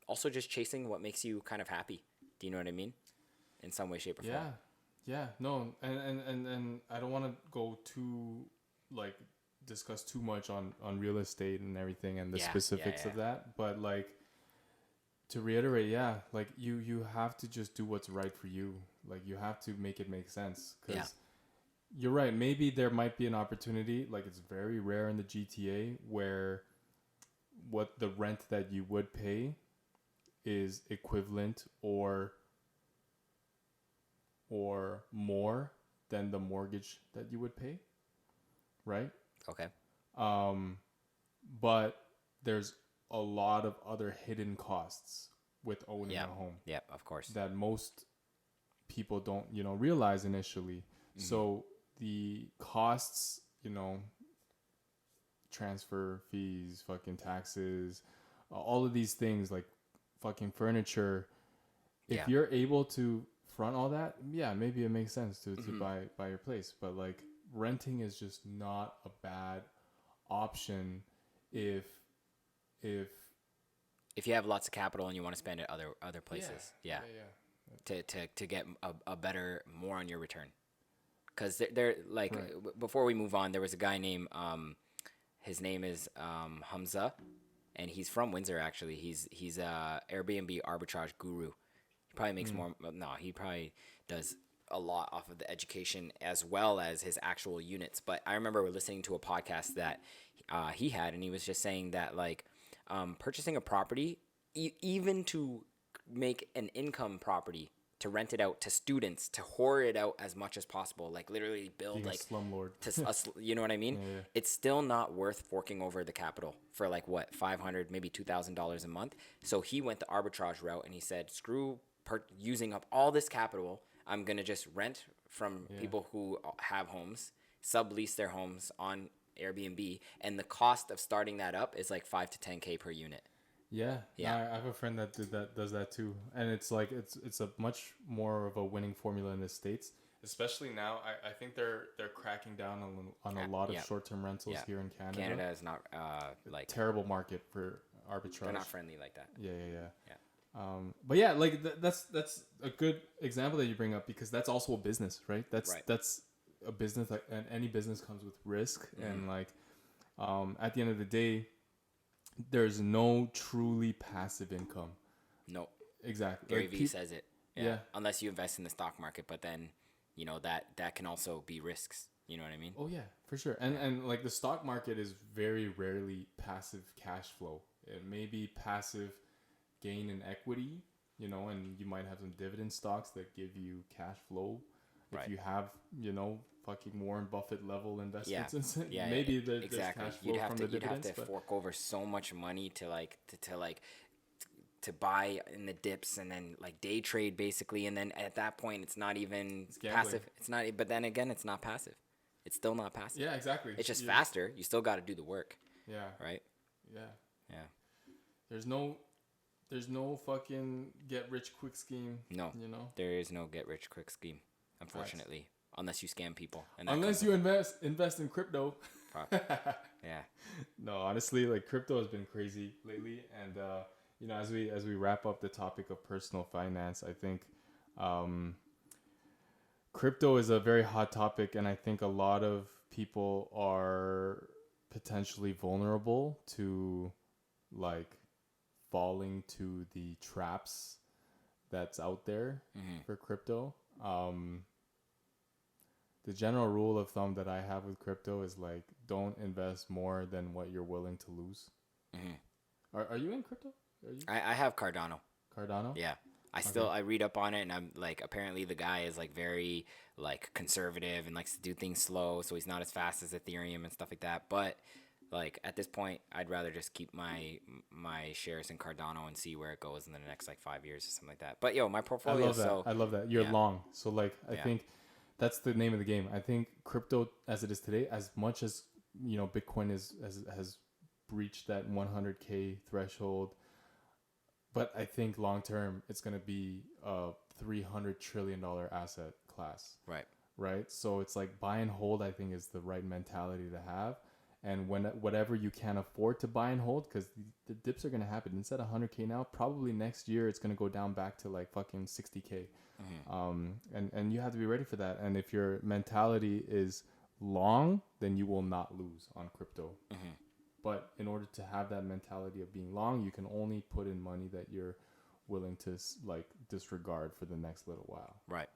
also just chasing what makes you kind of happy. Do you know what I mean? In some way, shape, or form. Yeah. No, and I don't want to go too like discuss too much on real estate and everything and the specifics of that, but like to reiterate, yeah, like you have to just do what's right for you. Like you have to make it make sense because you're right. Maybe there might be an opportunity, like it's very rare in the GTA where what the rent that you would pay is equivalent or more than the mortgage that you would pay, right? Okay. But there's a lot of other hidden costs with owning a home. Yeah, of course. That most people don't, realize initially. Mm-hmm. So the costs, transfer fees, fucking taxes, all of these things like fucking furniture. If you're able to front all that, maybe it makes sense to buy your place. But like renting is just not a bad option if you have lots of capital and you want to spend it other places. Yeah. To get a better, more on your return. Because they're like, before we move on, there was a guy named, his name is Hamza, and he's from Windsor, actually. He's a Airbnb arbitrage guru. He probably makes more, no, he probably does a lot off of the education as well as his actual units. But I remember listening to a podcast that he had, and he was just saying that, like, purchasing a property, even to make an income property, to rent it out to students, to whore it out as much as possible, like literally build being like a slumlord. You know what I mean? Yeah. It's still not worth forking over the capital for like what, $500, maybe $2,000 a month. So he went the arbitrage route and he said, screw using up all this capital. I'm gonna just rent from people who have homes, sublease their homes on Airbnb, and the cost of starting that up is like $5 to $10K per unit. Yeah. I have a friend that does that too, and it's like it's a much more of a winning formula in the States, especially now. I think they're cracking down on a lot of short-term rentals here in Canada. Canada is not like terrible market for arbitrage. They're not friendly like that. Yeah. But yeah, like that's a good example that you bring up because that's also a business, right? That's a business, like, and any business comes with risk, and like at the end of the day, there's no truly passive income. No. Exactly. Gary Vee says it. Yeah. Unless you invest in the stock market, but then that can also be risks. You know what I mean? Oh yeah, for sure. And like the stock market is very rarely passive cash flow. It may be passive gain in equity, and you might have some dividend stocks that give you cash flow. If you have, fucking Warren Buffett level investments maybe there's exactly. cash flow from the dividends. You'd have to fork over so much money to buy in the dips and then like day trade basically, and then at that point it's not even passive. It's not, but then again, it's not passive. It's still not passive. Yeah, exactly. It's just faster. You still got to do the work. Yeah. Right? Yeah. There's no fucking get rich quick scheme. No. There is no get rich quick scheme, unfortunately. Right. Unless you scam people. And unless you invest in crypto. Yeah. No, honestly, like crypto has been crazy lately, and as we wrap up the topic of personal finance, I think crypto is a very hot topic, and I think a lot of people are potentially vulnerable to like falling to the traps that's out there for crypto. The general rule of thumb that I have with crypto is like, don't invest more than what you're willing to lose. Are you in crypto? Are you I have Cardano. Cardano? Yeah. I read up on it, and I'm like, apparently the guy is like very like conservative and likes to do things slow, so he's not as fast as Ethereum and stuff like that. But like at this point, I'd rather just keep my shares in Cardano and see where it goes in the next like 5 years or something like that. But yo, my portfolio. I love that. You're yeah. long. So like I think that's the name of the game. I think crypto as it is today, as much as Bitcoin has breached that 100K threshold, but I think long term it's going to be a $300 trillion asset class. Right. So it's like buy and hold, I think, is the right mentality to have. And whatever you can afford to buy and hold, because the dips are going to happen. Instead of 100K now, probably next year it's going to go down back to like fucking 60K. And you have to be ready for that. And if your mentality is long, then you will not lose on crypto. But in order to have that mentality of being long, you can only put in money that you're willing to like disregard for the next little while. Right.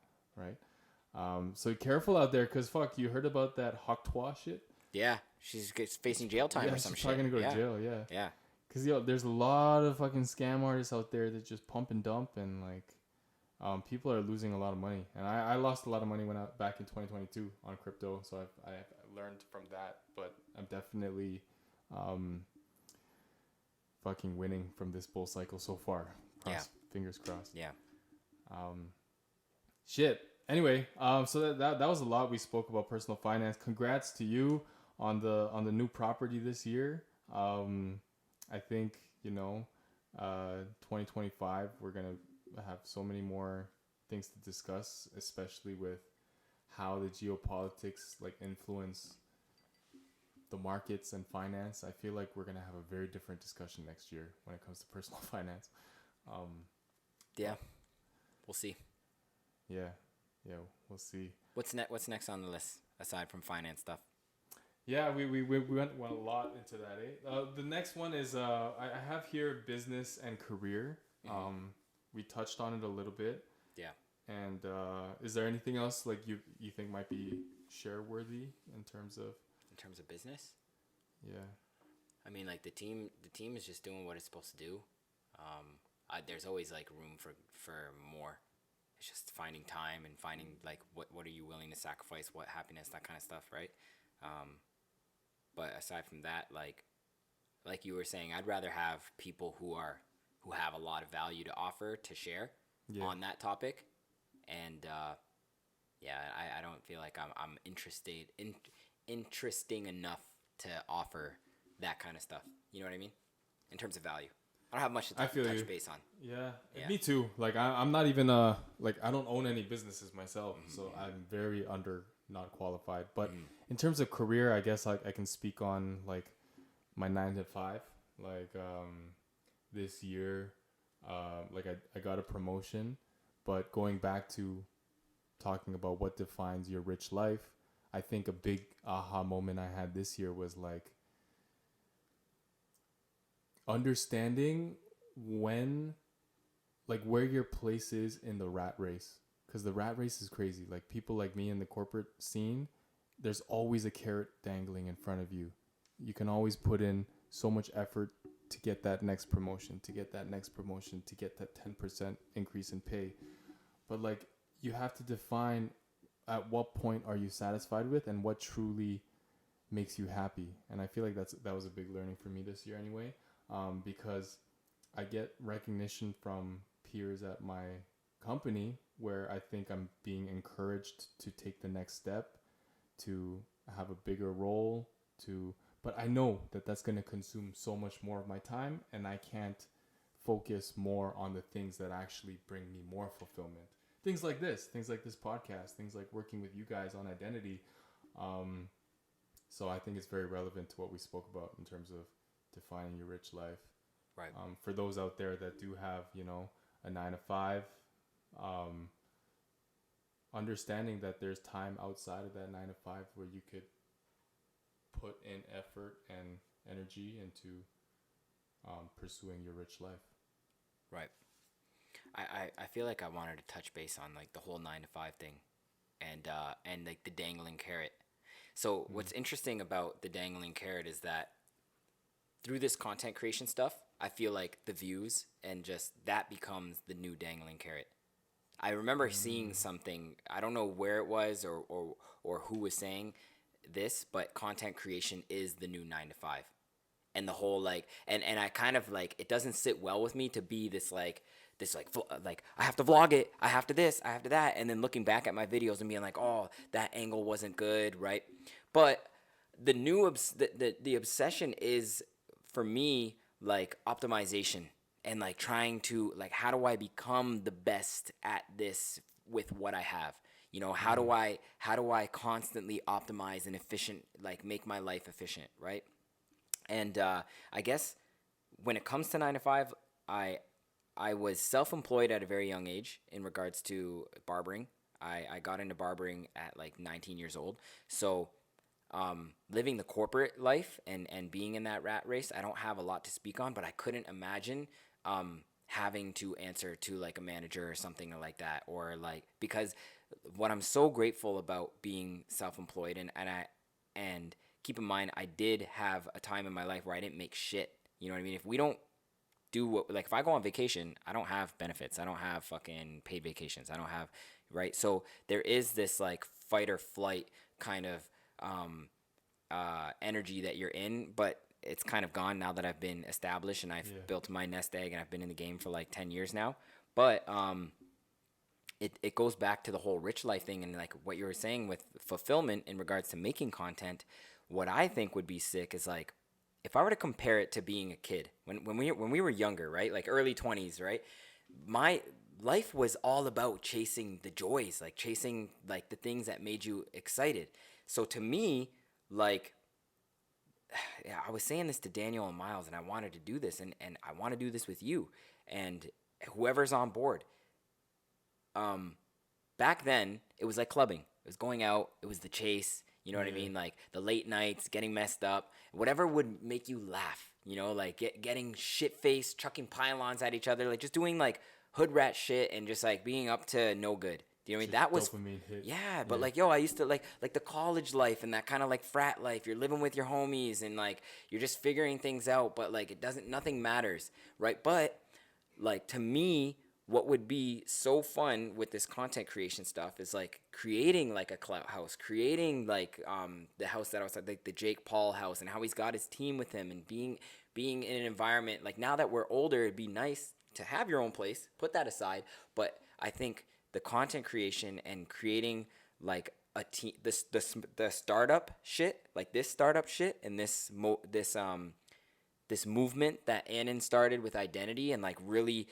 So careful out there, because fuck, you heard about that Hoktua shit? Yeah, she's facing jail time or some shit. She's probably gonna go to jail. Yeah. Because there's a lot of fucking scam artists out there that just pump and dump, and like, people are losing a lot of money. And I lost a lot of money back in 2022 on crypto, so I learned from that. But I'm definitely fucking winning from this bull cycle so far. Fingers crossed. Yeah. Shit. Anyway, so that was a lot. We spoke about personal finance. Congrats to you on the new property this year. I think 2025 we're gonna have so many more things to discuss, especially with how the geopolitics like influence the markets and finance. I feel like we're gonna have a very different discussion next year when it comes to personal finance. Yeah, we'll see. Yeah, we'll see. What's next on the list aside from finance stuff? Yeah, we went a lot into that. The next one is I have here business and career. We touched on it a little bit. Yeah. And is there anything else like you think might be share worthy in terms of business? Yeah. I mean, like the team is just doing what it's supposed to do. There's always like room for more. It's just finding time and finding like what are you willing to sacrifice, what happiness, that kind of stuff, right? But aside from that, like you were saying, I'd rather have people who have a lot of value to offer to share on that topic, and I don't feel like I'm interesting enough to offer that kind of stuff. You know what I mean? In terms of value, I don't have much to touch base on. Yeah, me too. Like I'm not even like I don't own any businesses myself, so I'm very not qualified. But in terms of career, I guess like I can speak on like my 9 to 5. Like this year, like I got a promotion, but going back to talking about what defines your rich life, I think a big aha moment I had this year was like understanding where your place is in the rat race. Because the rat race is crazy. Like people like me in the corporate scene, there's always a carrot dangling in front of you. You can always put in so much effort to get that next promotion, to get that 10% increase in pay. But like you have to define at what point are you satisfied with and what truly makes you happy. And I feel like that was a big learning for me this year anyway, because I get recognition from peers at my company where I think I'm being encouraged to take the next step, to have a bigger role, but I know that that's going to consume so much more of my time, and I can't focus more on the things that actually bring me more fulfillment. Things like this podcast, things like working with you guys on identity. So I think it's very relevant to what we spoke about in terms of defining your rich life. Right. For those out there that do have, a 9 to 5, understanding that there's time outside of that 9 to 5 where you could put in effort and energy into pursuing your rich life. Right. I feel like I wanted to touch base on like the whole 9 to 5 thing, and like the dangling carrot. So what's interesting about the dangling carrot is that through this content creation stuff, I feel like the views and just that becomes the new dangling carrot. I remember seeing something, I don't know where it was or who was saying this, but content creation is the new 9 to 5. And the whole like and I kind of like, it doesn't sit well with me to be like I have to vlog it, I have to this, I have to that, and then looking back at my videos and being like, oh, that angle wasn't good, right? But the new the obsession is for me like optimization and like trying to like, how do I become the best at this with what I have? You know, how do I constantly optimize and efficient, like make my life efficient, right? And I guess when it comes to 9 to 5, I was self-employed at a very young age in regards to barbering. I got into barbering at like 19 years old. So living the corporate life and being in that rat race, I don't have a lot to speak on, but I couldn't imagine having to answer to like a manager or something like that, or like, because what I'm so grateful about being self-employed, and keep in mind, I did have a time in my life where I didn't make shit. You know what I mean? If we don't do what, like if I go on vacation, I don't have benefits. I don't have fucking paid vacations. I don't have, right? So there is this like fight or flight kind of energy that you're in, but it's kind of gone now that I've been established and I've built my nest egg and I've been in the game for like 10 years now. But it goes back to the whole rich life thing and like what you were saying with fulfillment in regards to making content. What I think would be sick is like, if I were to compare it to being a kid, when we were younger, right? Like early 20s, right? My life was all about chasing the joys, like chasing like the things that made you excited. So to me, like, yeah, I was saying this to Daniel and Miles, and I wanted to do this, and I want to do this with you and whoever's on board. Back then, it was like clubbing. It was going out. It was the chase. You know what I mean? Like the late nights, getting messed up, whatever would make you laugh. You know, like getting shit faced, chucking pylons at each other, like just doing like hood rat shit and just like being up to no good. Do you know what I mean? That was dopamine hit. Yeah, but like, yo, I used to like the college life and that kind of like frat life. You're living with your homies and like you're just figuring things out, but like nothing matters, right? But like to me, what would be so fun with this content creation stuff is like creating like a clout house, creating like the house that I was like the Jake Paul house, and how he's got his team with him, and being in an environment like, now that we're older, it'd be nice to have your own place. Put that aside, but I think the content creation and creating like a team, the startup shit, like this startup shit, and this movement that Annan started with Identity, and like really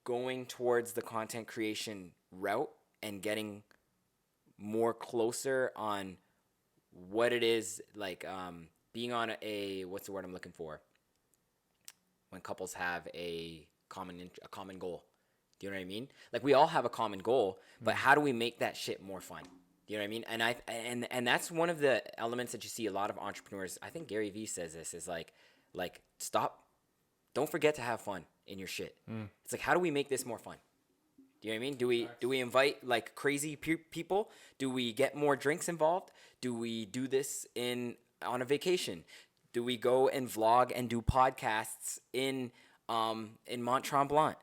going towards the content creation route and getting more closer on what it is, like being on what's the word I'm looking for, when couples have a common goal. Do you know what I mean? Like we all have a common goal, but how do we make that shit more fun? Do you know what I mean? And that's one of the elements that you see a lot of entrepreneurs. I think Gary Vee says this, is like stop. Don't forget to have fun in your shit. It's like, how do we make this more fun? Do you know what I mean? Do we invite like crazy people? Do we get more drinks involved? Do we do this on a vacation? Do we go and vlog and do podcasts in Mont Tremblant?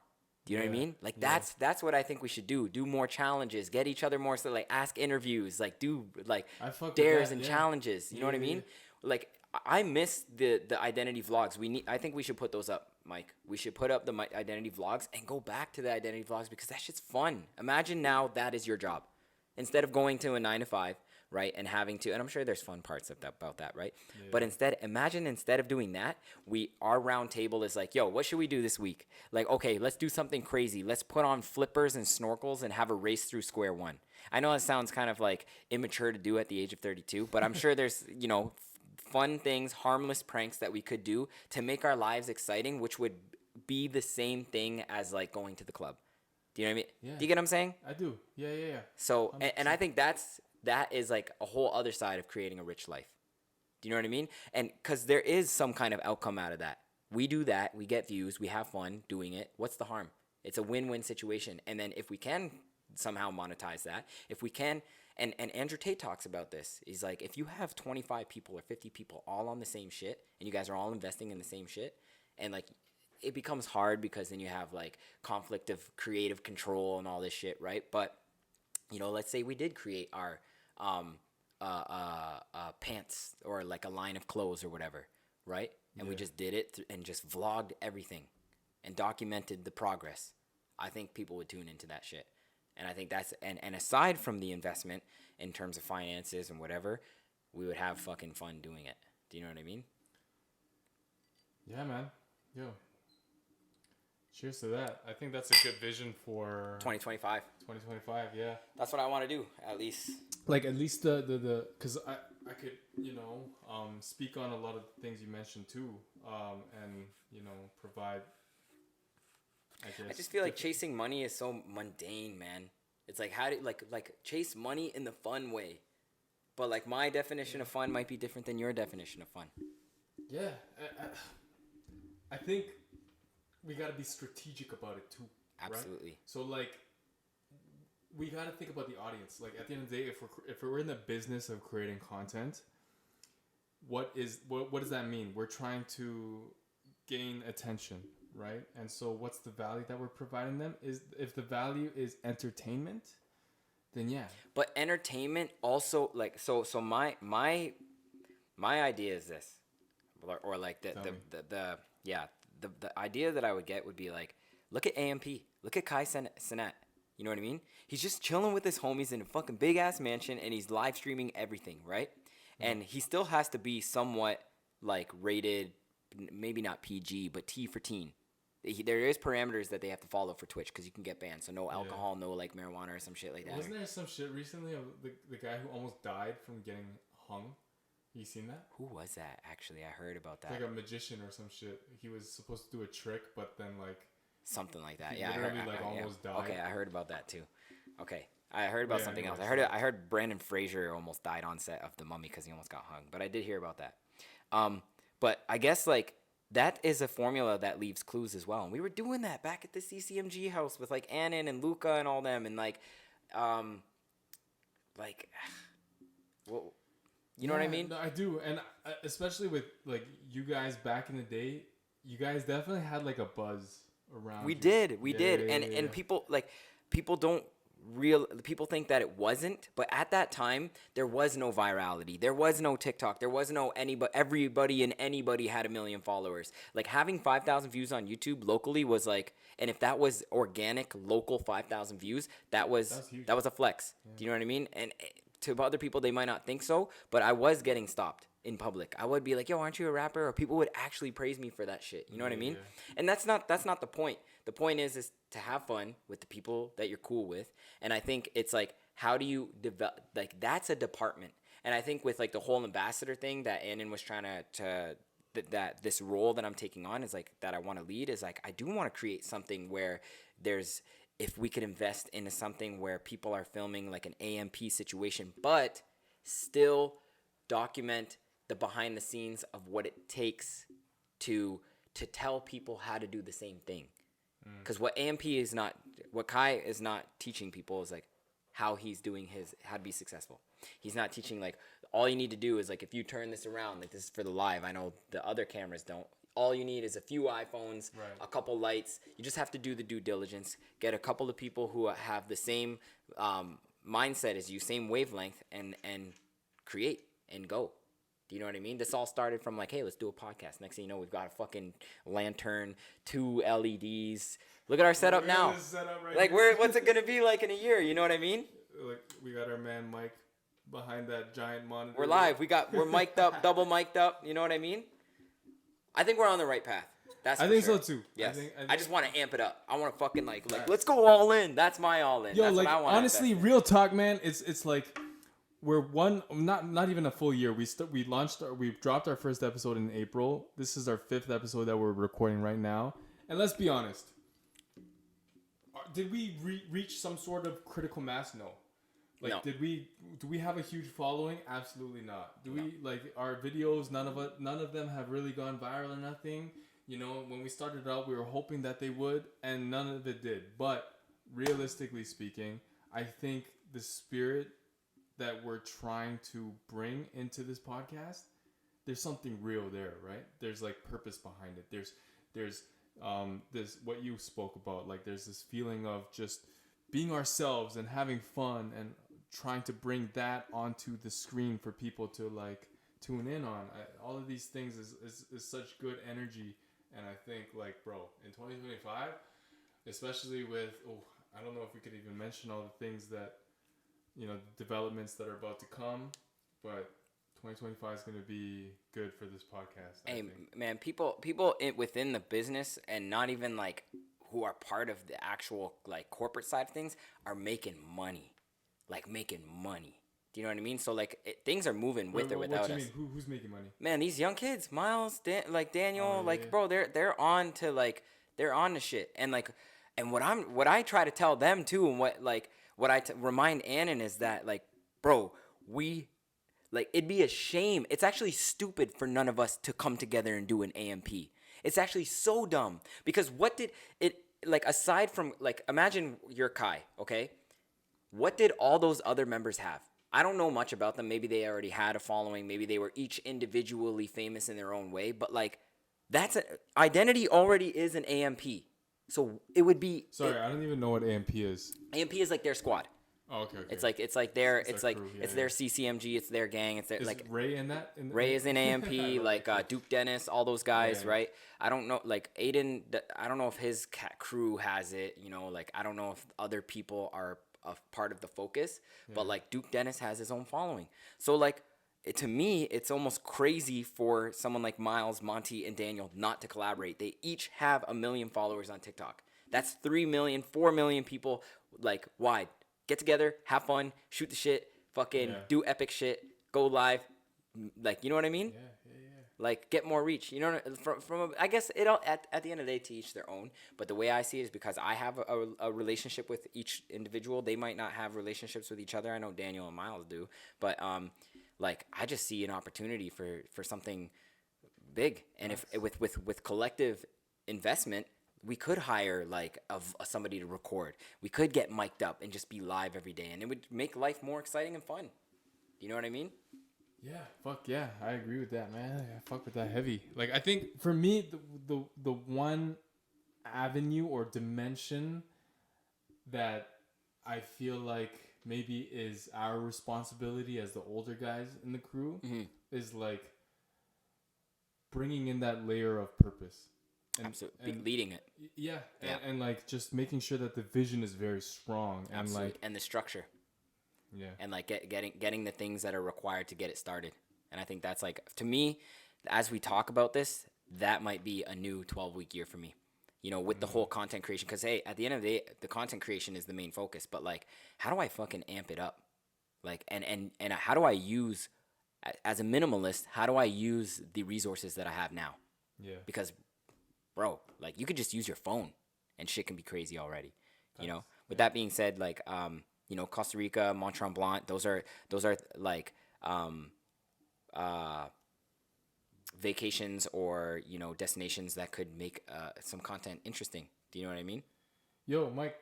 Do you know what I mean? Like that's what I think we should do. Do more challenges, get each other more, so like ask interviews, like do like dares and challenges. You know what I mean? Like I miss the identity vlogs. I think we should put those up, Mike. We should put up the identity vlogs and go back to the identity vlogs, because that shit's fun. Imagine now that is your job, instead of going to a 9 to 5, right, and having to. And I'm sure there's fun parts about that, right? Yeah. But instead of doing that, our round table is like, yo, what should we do this week? Like, okay, let's do something crazy. Let's put on flippers and snorkels and have a race through square one. I know it sounds kind of like immature to do at the age of 32, but I'm sure there's fun things, harmless pranks that we could do to make our lives exciting, which would be the same thing as like going to the club. Do you know what I mean? Yeah. Do you get what I'm saying? I do. Yeah. So, and I think that is like a whole other side of creating a rich life. Do you know what I mean? And because there is some kind of outcome out of that. We do that. We get views. We have fun doing it. What's the harm? It's a win-win situation. And then if we can somehow monetize that, if we can, and Andrew Tate talks about this. He's like, if you have 25 people or 50 people all on the same shit, and you guys are all investing in the same shit, and like, it becomes hard because then you have like conflict of creative control and all this shit, right? But you know, let's say we did create our pants or like a line of clothes or whatever, right? And we just did it and just vlogged everything and documented the progress. I think people would tune into that shit. And I think that's, and aside from the investment in terms of finances and whatever, we would have fucking fun doing it. Do you know what I mean? Yeah, man. Yo. Cheers to that. I think that's a good vision for 2025. 2025, yeah. That's what I want to do, at least. Like, at least the because I could, you know, speak on a lot of things you mentioned too, and, you know, provide, I guess. I just feel like chasing money is so mundane, man. It's like, how do like chase money in the fun way. But like, my definition of fun might be different than your definition of fun. Yeah. I think we got to be strategic about it too. Absolutely. Right? So like, we got to think about the audience. Like, at the end of the day, if we're in the business of creating content, what does that mean? We're trying to gain attention, right? And so what's the value that we're providing them? Is if the value is entertainment, then yeah. But entertainment also, like, so my idea is this, or like the idea that I would get would be like, look at AMP, look at Kai Cenat. You know what I mean? He's just chilling with his homies in a fucking big ass mansion, and he's live streaming everything, right? And he still has to be somewhat like rated, maybe not PG, but T for teen. There is parameters that they have to follow for Twitch because you can get banned. So no alcohol, no like marijuana or some shit like that. Wasn't there some shit recently of the guy who almost died from getting hung? You seen that? Who was that? Actually, I heard about that. Like a magician or some shit. He was supposed to do a trick, but then like something like that. he Yeah, literally almost died. Okay, I heard about that too. Okay, I heard about something else. I heard Brandon Fraser almost died on set of The Mummy because he almost got hung. But I did hear about that. But I guess like that is a formula that leaves clues as well. And we were doing that back at the CCMG house with like Annan and Luca and all them, and like, well, you know what I mean? No, I do, and especially with like you guys back in the day, you guys definitely had like a buzz around. We did, and people people think that it wasn't, but at that time there was no virality, there was no TikTok, there was no everybody and anybody had 1 million followers. Like having 5,000 views on YouTube locally was like, and if that was organic local 5,000 views, that was a flex. Yeah. Do you know what I mean? And to other people they might not think so, but I was getting stopped in public. I would be like, yo, aren't you a rapper? Or people would actually praise me for that shit. You know what I mean? Yeah. And that's not the point. The point is to have fun with the people that you're cool with. And I think it's like, how do you develop, like that's a department. And I think with like the whole ambassador thing that Annan was trying to that this role that I'm taking on is like, that I want to lead is like, I do want to create something where if we could invest into something where people are filming like an AMP situation, but still document the behind the scenes of what it takes to tell people how to do the same thing. Because what Kai is not teaching people is like how he's doing how to be successful. He's not teaching like, all you need to do is like, if you turn this around, like this is for the live. I know the other cameras don't. All you need is a few iPhones, a couple lights. You just have to do the due diligence, get a couple of people who have the same mindset as you, same wavelength, and create and go. Do you know what I mean? This all started from like, hey, let's do a podcast. Next thing you know, we've got a fucking lantern, 2 LEDs. Look at our setup now. Like, what's it gonna be like in a year? You know what I mean? Like, we got our man Mike behind that giant monitor. We're live. We're mic'd up, double mic'd up. You know what I mean? I think we're on the right path. I think so too. Yes. I just want to amp it up. I want to fucking like let's go all in. That's my all in. Yo, that's like what I want. Honestly, real talk, man. It's like we're not even a full year. We dropped our first episode in April. This is our 5th episode that we're recording right now. And let's be honest. Did we reach some sort of critical mass? No. Like, no. Do we have a huge following? Absolutely not. Do we, like, our videos, none of them have really gone viral or nothing? You know, when we started out, we were hoping that they would, and none of it did. But realistically speaking, I think the spirit that we're trying to bring into this podcast, there's something real there, right? There's like purpose behind it. There's this what you spoke about. Like there's this feeling of just being ourselves and having fun and trying to bring that onto the screen for people to like tune in on. All of these things is such good energy. And I think like, bro, in 2025, especially with, I don't know if we could even mention all the things that, you know, developments that are about to come, but 2025 is going to be good for this podcast. Hey, man, people within the business and not even like who are part of the actual like corporate side of things are making money. Like making money. Do you know what I mean? So like things are moving with or without us. What do you mean? Who's making money? Man, these young kids, Miles, Daniel, yeah. bro, they're on to shit. And like, and what I try to tell them too, and what I remind Annan is that like, bro, it'd be a shame. It's actually stupid for none of us to come together and do an AMP. It's actually so dumb because what did it like aside from like imagine you're Kai, okay? What did all those other members have? I don't know much about them. Maybe they already had a following. Maybe they were each individually famous in their own way. But like, Identity already is an AMP. So it would be. Sorry, I don't even know what AMP is. AMP is like their squad. Oh, okay. It's like their their CCMG. It's their gang. It's their is like Ray in that. Ray is in AMP. like Duke Dennis, all those guys, right? I don't know. Like Aiden, I don't know if his crew has it. You know, like I don't know if other people are a part of the focus, but like Duke Dennis has his own following. So like to me, it's almost crazy for someone like Miles, Monty, and Daniel not to collaborate. They each have 1 million followers on TikTok. That's 3 million, 4 million people like wide. Get together, have fun, shoot the shit, fucking do epic shit, go live. Like, you know what I mean? Yeah. Like, get more reach. You know, from I guess it all at the end of the day, to each their own. But the way I see it is because I have a relationship with each individual. They might not have relationships with each other. I know Daniel and Miles do. But, like, I just see an opportunity for something big. And if with collective investment, we could hire, like, somebody to record. We could get mic'd up and just be live every day. And it would make life more exciting and fun. You know what I mean? Yeah, fuck yeah, I agree with that, man. I fuck with that heavy. Like, I think for me, the one avenue or dimension that I feel like maybe is our responsibility as the older guys in the crew is like bringing in that layer of purpose. Absolutely, leading it. Yeah, and like just making sure that the vision is very strong and Absolutely. like and the structure. Yeah. And like getting the things that are required to get it started. And I think that's like, to me, as we talk about this, that might be a new 12-week year for me. You know, with the whole content creation. Because, hey, at the end of the day, the content creation is the main focus. But, like, how do I fucking amp it up? Like, and how do I use, as a minimalist, how do I use the resources that I have now? Yeah. Because, bro, like, you could just use your phone and shit can be crazy already. You know? With that being said, like, you know, Costa Rica, Mont Tremblant, those are like vacations or, you know, destinations that could make some content interesting. Do you know what I mean? Yo, Mike,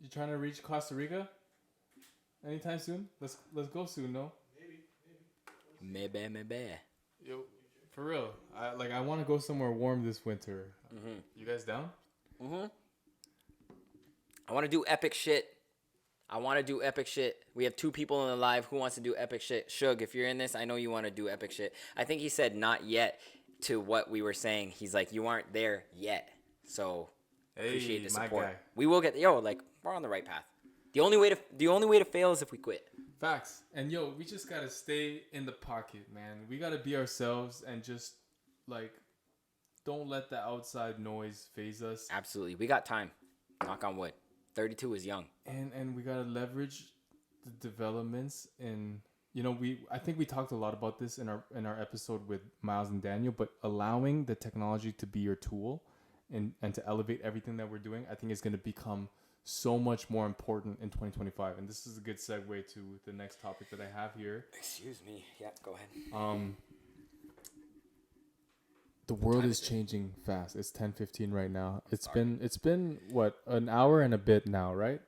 you trying to reach Costa Rica anytime soon? Let's go soon, no? Maybe. Yo, for real. I want to go somewhere warm this winter. You guys down? I want to do epic shit. We have 2 people in the live. Who wants to do epic shit? Shug, if you're in this, I know you want to do epic shit. I think he said not yet to what we were saying. He's like, you aren't there yet. So appreciate the support. My guy. We will get we're on the right path. The only way to fail is if we quit. Facts. And yo, we just gotta stay in the pocket, man. We gotta be ourselves and just like don't let the outside noise phase us. Absolutely. We got time. Knock on wood. 32 is young. And we gotta leverage the developments in, you know, I think we talked a lot about this in our episode with Miles and Daniel, but allowing the technology to be your tool and to elevate everything that we're doing, I think is gonna become so much more important in 2025. And this is a good segue to the next topic that I have here. Excuse me. Yeah, go ahead. The world time is is it? changing fast. It's 10:15 right now. It's been what, an hour and a bit now, right?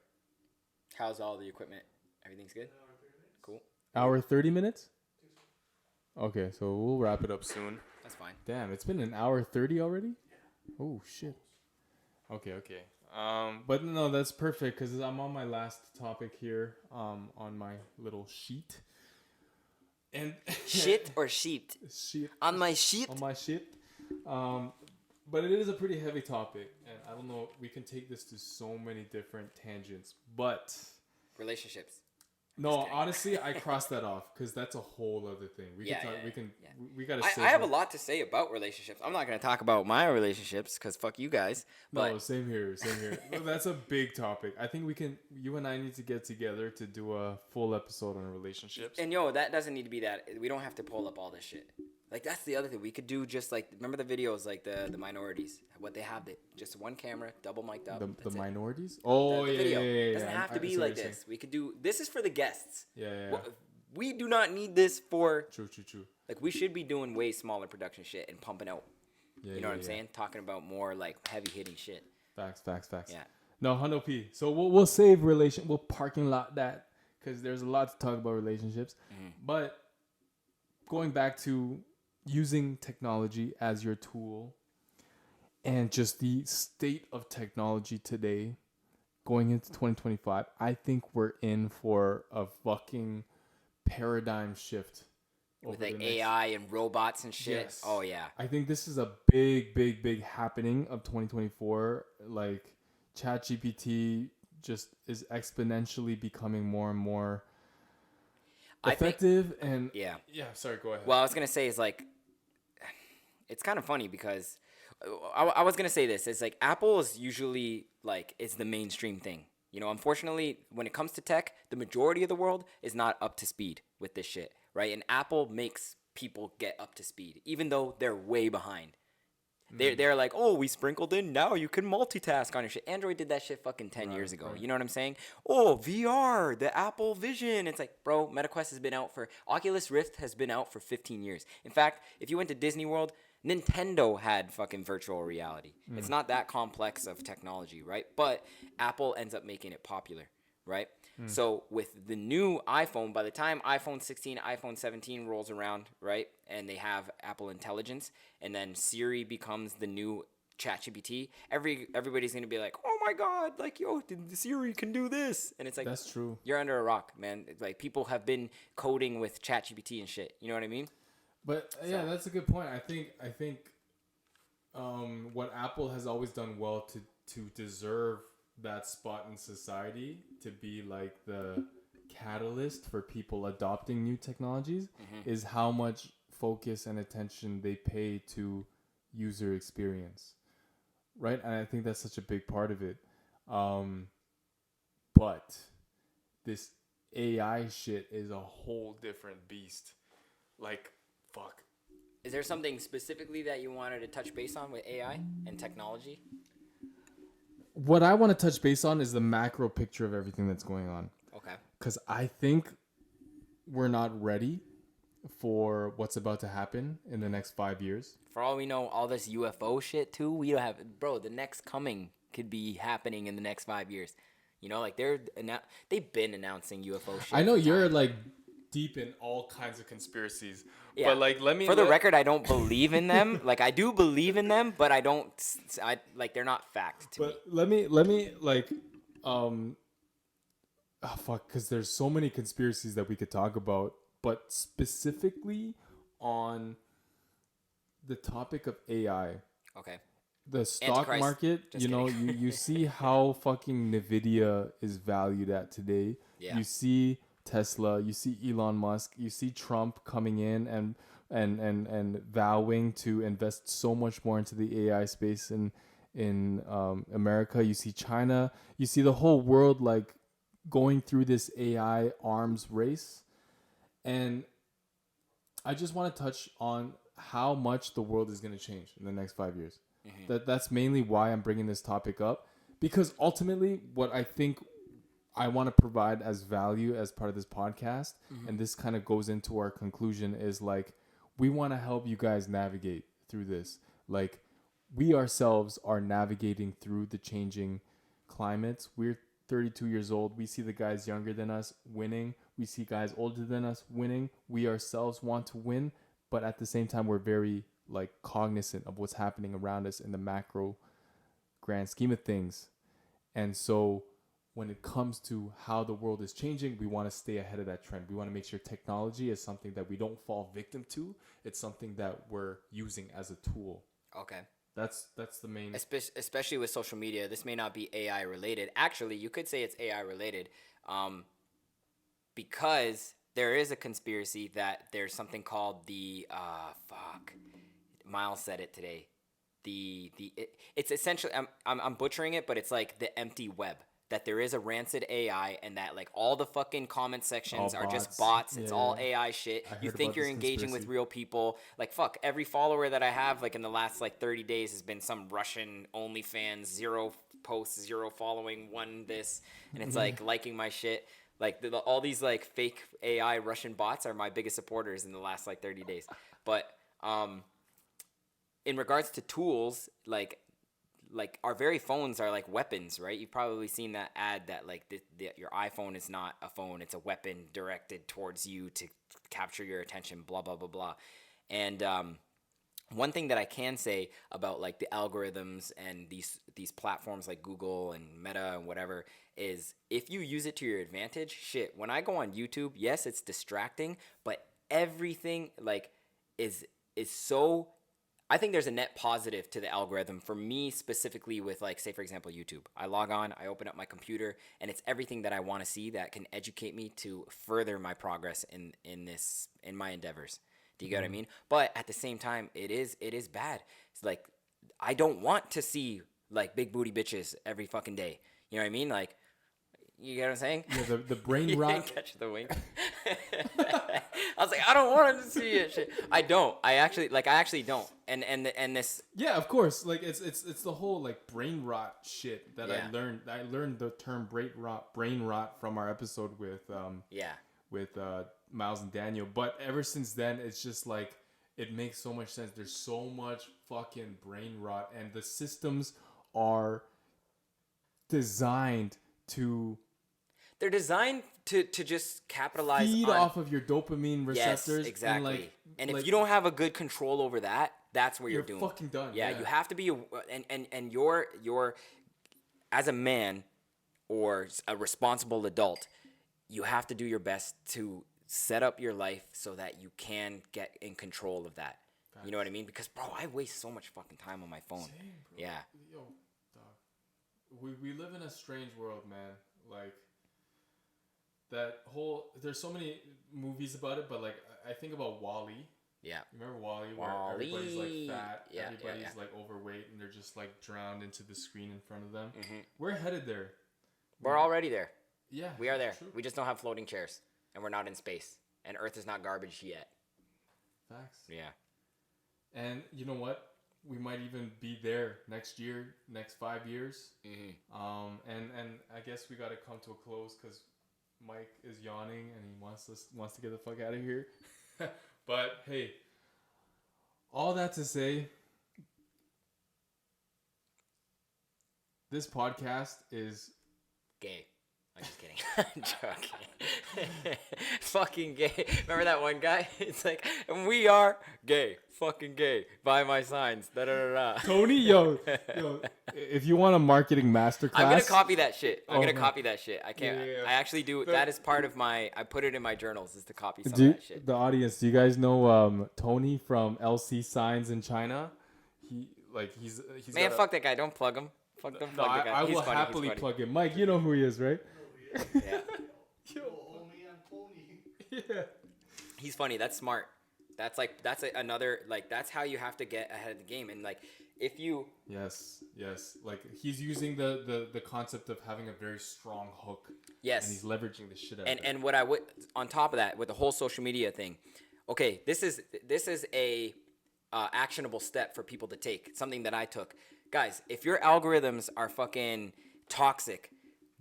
How's all the equipment? Everything's good? Cool. Hour 30 minutes? Okay, so we'll wrap it up soon. That's fine. Damn, it's been an hour 30 already? Oh shit. Okay. But no, that's perfect because I'm on my last topic here on my little sheet. And Shit or sheet? sheet On my sheet? on my sheet. But it is a pretty heavy topic, and I don't know, we can take this to so many different tangents, but Relationships. no, honestly, I crossed that off because that's a whole other thing. We gotta. I have a lot to say about relationships. I'm not going to talk about my relationships because fuck you guys. But No, same here. No, that's a big topic. I think you and I need to get together to do a full episode on relationships. and that doesn't need to be that. We don't have to pull up all this shit. Like that's the other thing. We could do just like remember the videos like the minorities. What they have, just one camera, double mic'd up. The that's it. minorities? Oh, The yeah, video. yeah. Doesn't have to be see what like you're this. saying. We could do this is for the guests. Yeah. We do not need this for True. like we should be doing way smaller production shit and pumping out. Yeah, You know what I'm saying? Talking about more like heavy hitting shit. Facts. Yeah. No, Hundo P. So we'll save we'll parking lot that because there's a lot to talk about relationships. Mm-hmm. But going back to using technology as your tool and just the state of technology today going into 2025, I think we're in for a fucking paradigm shift. With over like the next- AI and robots and shit. Yes. Oh yeah. I think this is a big happening of 2024. Like ChatGPT just is exponentially becoming more and more effective. Yeah. Sorry, go ahead. Well, I was gonna say is like, it's kind of funny because I was gonna say this. It's like Apple is usually like it's the mainstream thing. Unfortunately, when it comes to tech, the majority of the world is not up to speed with this shit, right? And Apple makes people get up to speed, even though they're way behind. They're like, oh, we sprinkled in now you can multitask on your shit. Android did that shit fucking 10 years ago. right. You know what I'm saying? Oh, VR, the Apple Vision. It's like, bro, MetaQuest has been out Oculus Rift has been out for 15 years. In fact, if you went to Disney World, Nintendo had fucking virtual reality. It's not that complex of technology, right? But Apple ends up making it popular, right? So with the new iPhone, by the time iPhone 16, iPhone 17 rolls around, right, and they have Apple Intelligence, and then Siri becomes the new ChatGPT, everybody's gonna be like, oh my god, like the Siri can do this, and it's like That's true. You're under a rock, man. It's like people have been coding with ChatGPT and shit. You know what I mean? But yeah, that's a good point. I think what Apple has always done well to deserve that spot in society, to be like the catalyst for people adopting new technologies, is how much focus and attention they pay to user experience, right? And I think that's such a big part of it. But this AI shit is a whole different beast. Like, fuck. Is there something specifically that you wanted to touch base on with AI and technology? What I want to touch base on is the macro picture of everything that's going on. Okay. Because I think we're not ready for what's about to happen in the next 5 years. For all we know, all this UFO shit too, we don't have, bro, the next coming could be happening in the next 5 years. Like they've been announcing UFO shit. I know you're like deep in all kinds of conspiracies. Yeah. But like, For the record, I don't believe in them. Like I do believe in them, but I like they're not fact to me. But let me like, fuck, because there's so many conspiracies that we could talk about, but specifically on the topic of AI. Okay. The stock Antichrist. market, Just kidding. you see how fucking Nvidia is valued at today. Yeah. You see Tesla, you see Elon Musk, you see Trump coming in and vowing to invest so much more into the AI space in America. You see China, you see the whole world like going through this AI arms race. And I just want to touch on how much the world is going to change in the next 5 years. That's mainly why I'm bringing this topic up, because ultimately what I think I want to provide as value as part of this podcast, and this kind of goes into our conclusion, is like we want to help you guys navigate through this. Like, we ourselves are navigating through the changing climates. We're 32 years old. We see the guys younger than us winning. We see guys older than us winning. We ourselves want to win, but at the same time, we're very like cognizant of what's happening around us in the macro grand scheme of things. And so when it comes to how the world is changing, we want to stay ahead of that trend. We want to make sure technology is something that we don't fall victim to. It's something that we're using as a tool. Okay. That's the main. Especially with social media, this may not be AI related. Actually, you could say it's AI related, because there is a conspiracy that there's something called the Miles said it today. It's essentially I'm butchering it, but it's like the empty web. That there is a rancid AI and that like all the fucking comment sections are just bots. It's all AI shit. You think you're engaging with real people. Like fuck, every follower that I have like in the last like 30 days has been some Russian OnlyFans, 0 posts, 0 following, 1 this, and it's like liking my shit. Like all these like fake AI Russian bots are my biggest supporters in the last like 30 days. But in regards to tools, like our very phones are like weapons, right? You've probably seen that ad that like your iPhone is not a phone, it's a weapon directed towards you to capture your attention, blah blah blah blah. And one thing that I can say about like the algorithms and these platforms like Google and Meta and whatever is if you use it to your advantage, shit. When I go on YouTube, yes, it's distracting, but everything like is so. I think there's a net positive to the algorithm for me specifically with like, say for example, YouTube. I log on, I open up my computer, and it's everything that I want to see that can educate me to further my progress in my endeavors. Do you get what I mean? But at the same time, it is bad. It's like I don't want to see like big booty bitches every fucking day. You know what I mean? Like, you get what I'm saying? Yeah, the brain rot. You didn't catch the wink. I was like, I don't want to see it. Shit. I actually don't. And this. Yeah, of course. Like it's the whole like brain rot shit that Yeah. I learned. I learned the term brain rot from our episode with Miles and Daniel. But ever since then, it's just like it makes so much sense. There's so much fucking brain rot, and the systems are designed to. They're designed to just capitalize feed on, off of your dopamine receptors. Yes, exactly. And if like, you don't have a good control over that, that's where you're doomed. Fucking done. Yeah, you have to be and you're as a man or a responsible adult, you have to do your best to set up your life so that you can get in control of that. Facts. You know what I mean? Because bro, I waste so much fucking time on my phone. Same, bro. Yeah. Yo, dog. We live in a strange world, man. Like there's so many movies about it, but like I think about WALL-E. Yeah. Remember WALL-E, where everybody's like fat, everybody's like overweight, and they're just like drowned into the screen in front of them. Mm-hmm. We're headed there. We're already there. Yeah. We are there. True. We just don't have floating chairs, and we're not in space, and Earth is not garbage yet. Facts. Yeah. And you know what? We might even be there next year, next 5 years. Mm-hmm. And I guess we got to come to a close because Mike is yawning and he wants to get the fuck out of here. But hey, all that to say, this podcast is gay. I'm just kidding. I'm joking. Fucking gay. Remember that one guy? It's like, we are gay. Fucking gay. Buy my signs. Da da da da. Tony, yo, if you want a marketing masterclass, I'm gonna copy that shit. I'm gonna copy that shit. I can't. Yeah. I actually do. That is part of my. I put it in my journals. Is to copy some of that shit. The audience, do you guys know Tony from LC Signs in China? He's man. Fuck that guy. Don't plug him. Fuck them. No, plug the guy. I will happily plug him. Mike, you know who he is, right? Yeah. Yo, homie, I'm Tony. Yeah. He's funny. That's smart. That's another that's how you have to get ahead of the game. And like if you yes, like he's using the concept of having a very strong hook. Yes. And he's leveraging the shit out of it. And what I would on top of that with the whole social media thing. Okay, this is a actionable step for people to take. Something that I took. Guys, if your algorithms are fucking toxic,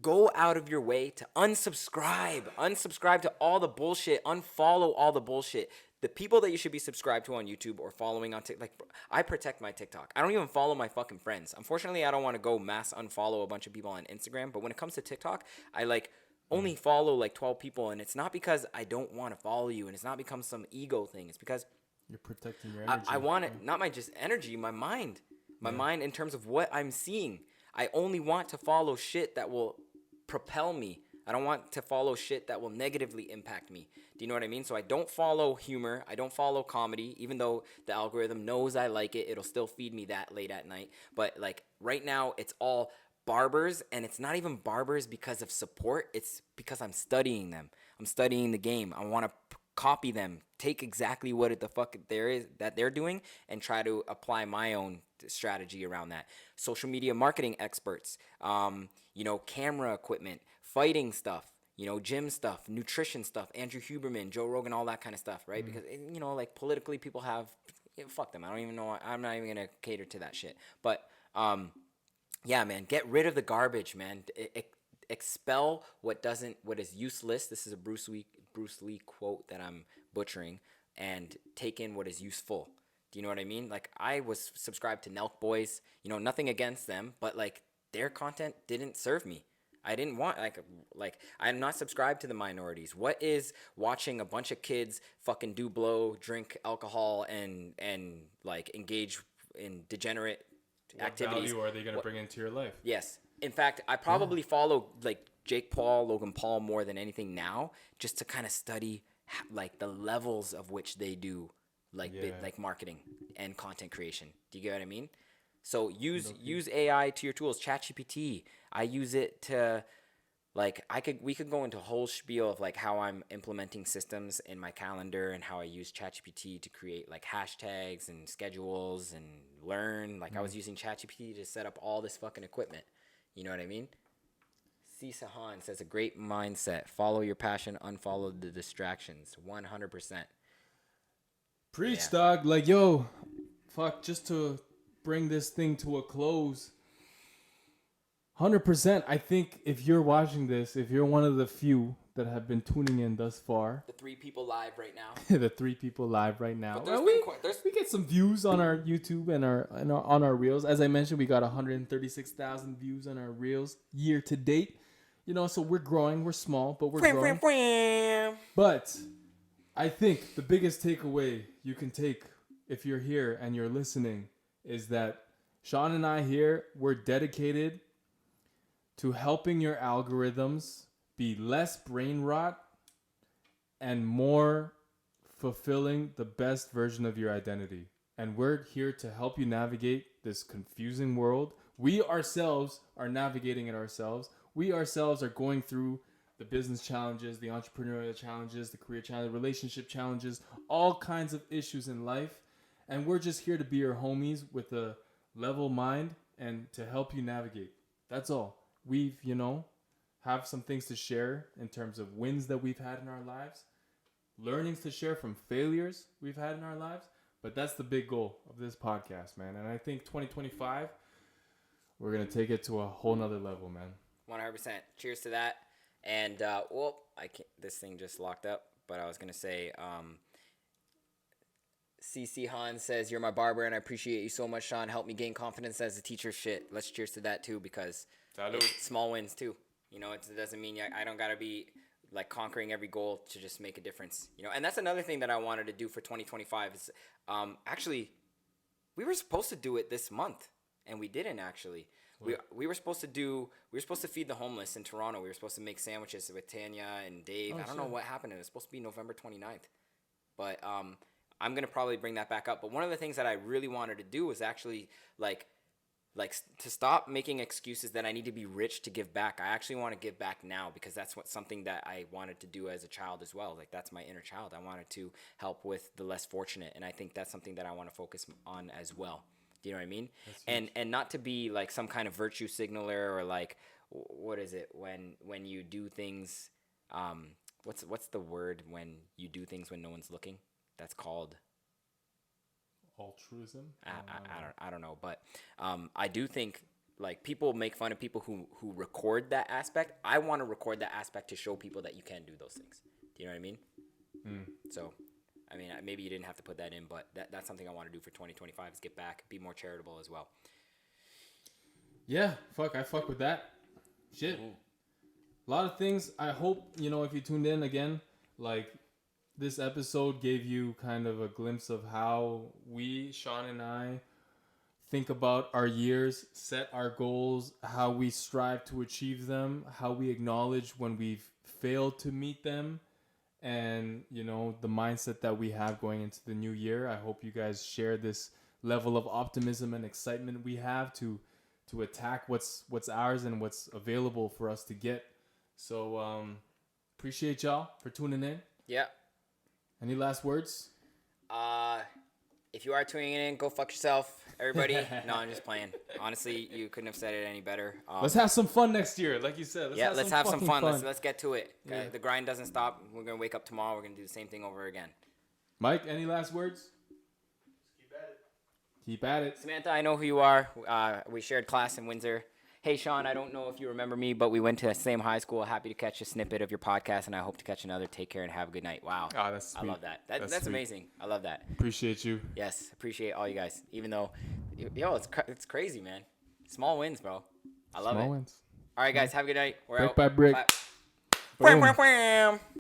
go out of your way to unsubscribe. Unsubscribe to all the bullshit. Unfollow all the bullshit. the people that you should be subscribed to on YouTube or following on TikTok. Like, I protect my TikTok. I don't even follow my fucking friends. Unfortunately, I don't want to go mass unfollow a bunch of people on Instagram. But when it comes to TikTok, I like only follow like 12 people, and it's not because I don't want to follow you, and it's not become some ego thing. It's because you're protecting your energy. I want it, not my just energy, my mind. My mind in terms of what I'm seeing. I only want to follow shit that will propel me. I don't want to follow shit that will negatively impact me. Do you know what I mean? So I don't follow humor. I don't follow comedy. Even though the algorithm knows I like it, it'll still feed me that late at night. But like right now, it's all barbers, and it's not even barbers because of support. It's because I'm studying them. I'm studying the game. I want to copy them, take exactly what the fuck there is that they're doing, and try to apply my own strategy around that. Social media marketing experts, camera equipment, fighting stuff, gym stuff, nutrition stuff, Andrew Huberman, Joe Rogan, all that kind of stuff, right? Because, like politically people have, fuck them. I don't even know. I'm not even going to cater to that shit. But, yeah, man, get rid of the garbage, man. Expel what is useless. This is a Bruce Lee quote that I'm butchering, and take in what is useful. Do you know what I mean? Like, I was subscribed to Nelk Boys, nothing against them, but like their content didn't serve me. I didn't want like I'm not subscribed to the minorities. What is watching a bunch of kids fucking do blow, drink alcohol, and like engage in degenerate activities? What value are they gonna bring into your life? Yes. In fact, I probably follow like Jake Paul, Logan Paul more than anything now, just to kind of study like the levels of which they do like like marketing and content creation. Do you get what I mean? So use AI to your tools. ChatGPT, I use it to like we could go into a whole spiel of like how I'm implementing systems in my calendar and how I use ChatGPT to create like hashtags and schedules and learn. Like I was using ChatGPT to set up all this fucking equipment. You know what I mean? C. Sahan says a great mindset. Follow your passion, unfollow the distractions. 100%. Preach, dog. Like, yo, fuck, just to bring this thing to a close. 100%. I think if you're watching this, if you're one of the few that have been tuning in thus far. The 3 people live right now. The 3 people live right now. But we get some views on our YouTube and on our reels. As I mentioned, we got 136,000 views on our reels year to date. So we're growing. We're small, but we're growing. But I think the biggest takeaway you can take if you're here and you're listening is that Sean and I here, we're dedicated to helping your algorithms be less brain rot and more fulfilling the best version of your identity. And we're here to help you navigate this confusing world. We ourselves are navigating it ourselves. We ourselves are going through the business challenges, the entrepreneurial challenges, the career challenges, relationship challenges, all kinds of issues in life. And we're just here to be your homies with a level mind and to help you navigate. That's all. We've, have some things to share in terms of wins that we've had in our lives, learnings to share from failures we've had in our lives. But that's the big goal of this podcast, man. And I think 2025, we're going to take it to a whole nother level, man. 100%. Cheers to that. And, I can't, this thing just locked up, but I was going to say, CC Han says, you're my barber and I appreciate you so much, Sean. Help me gain confidence as a teacher. Shit. Let's cheers to that too, because small wins too. It doesn't mean I don't got to be like conquering every goal to just make a difference. And that's another thing that I wanted to do for 2025 is actually we were supposed to do it this month and we didn't actually. We were supposed to feed the homeless in Toronto. We were supposed to make sandwiches with Tanya and Dave. I don't know what happened. It was supposed to be November 29th. But I'm going to probably bring that back up. But one of the things that I really wanted to do was actually like to stop making excuses that I need to be rich to give back. I actually want to give back now because that's something that I wanted to do as a child as well. Like that's my inner child. I wanted to help with the less fortunate. And I think that's something that I want to focus on as well. Do you know what I mean? And not to be like some kind of virtue signaler or like, what is it when you do things, what's the word when you do things when no one's looking? That's called altruism. I don't know, but I do think like people make fun of people who record that aspect. I want to record that aspect to show people that you can do those things. Do you know what I mean? So I mean, maybe you didn't have to put that in, but that's something I want to do for 2025 is get back, be more charitable as well. Yeah, I fuck with that. Shit. A lot of things. I hope, if you tuned in again, like this episode gave you kind of a glimpse of how we, Sean and I, think about our years, set our goals, how we strive to achieve them, how we acknowledge when we've failed to meet them, and, the mindset that we have going into the new year. I hope you guys share this level of optimism and excitement we have to attack what's ours and what's available for us to get. So appreciate y'all for tuning in. Yeah. Any last words? If you are tuning in, go fuck yourself, everybody. No, I'm just playing. Honestly, you couldn't have said it any better. Let's have some fun next year, like you said. Let's have some fun. Let's get to it. Yeah. The grind doesn't stop. We're gonna wake up tomorrow. We're gonna do the same thing over again. Mike, any last words? Keep at it. Samantha, I know who you are. We shared class in Windsor. Hey, Sean, I don't know if you remember me, but we went to the same high school. Happy to catch a snippet of your podcast, and I hope to catch another. Take care and have a good night. Wow. Oh, that's sweet. I love that. That's amazing. I love that. Appreciate you. Yes, appreciate all you guys. Even though, it's crazy, man. Small wins, bro. I love it. Small wins. All right, guys, have a good night. We're Brick out. by brick. Bye. Boom.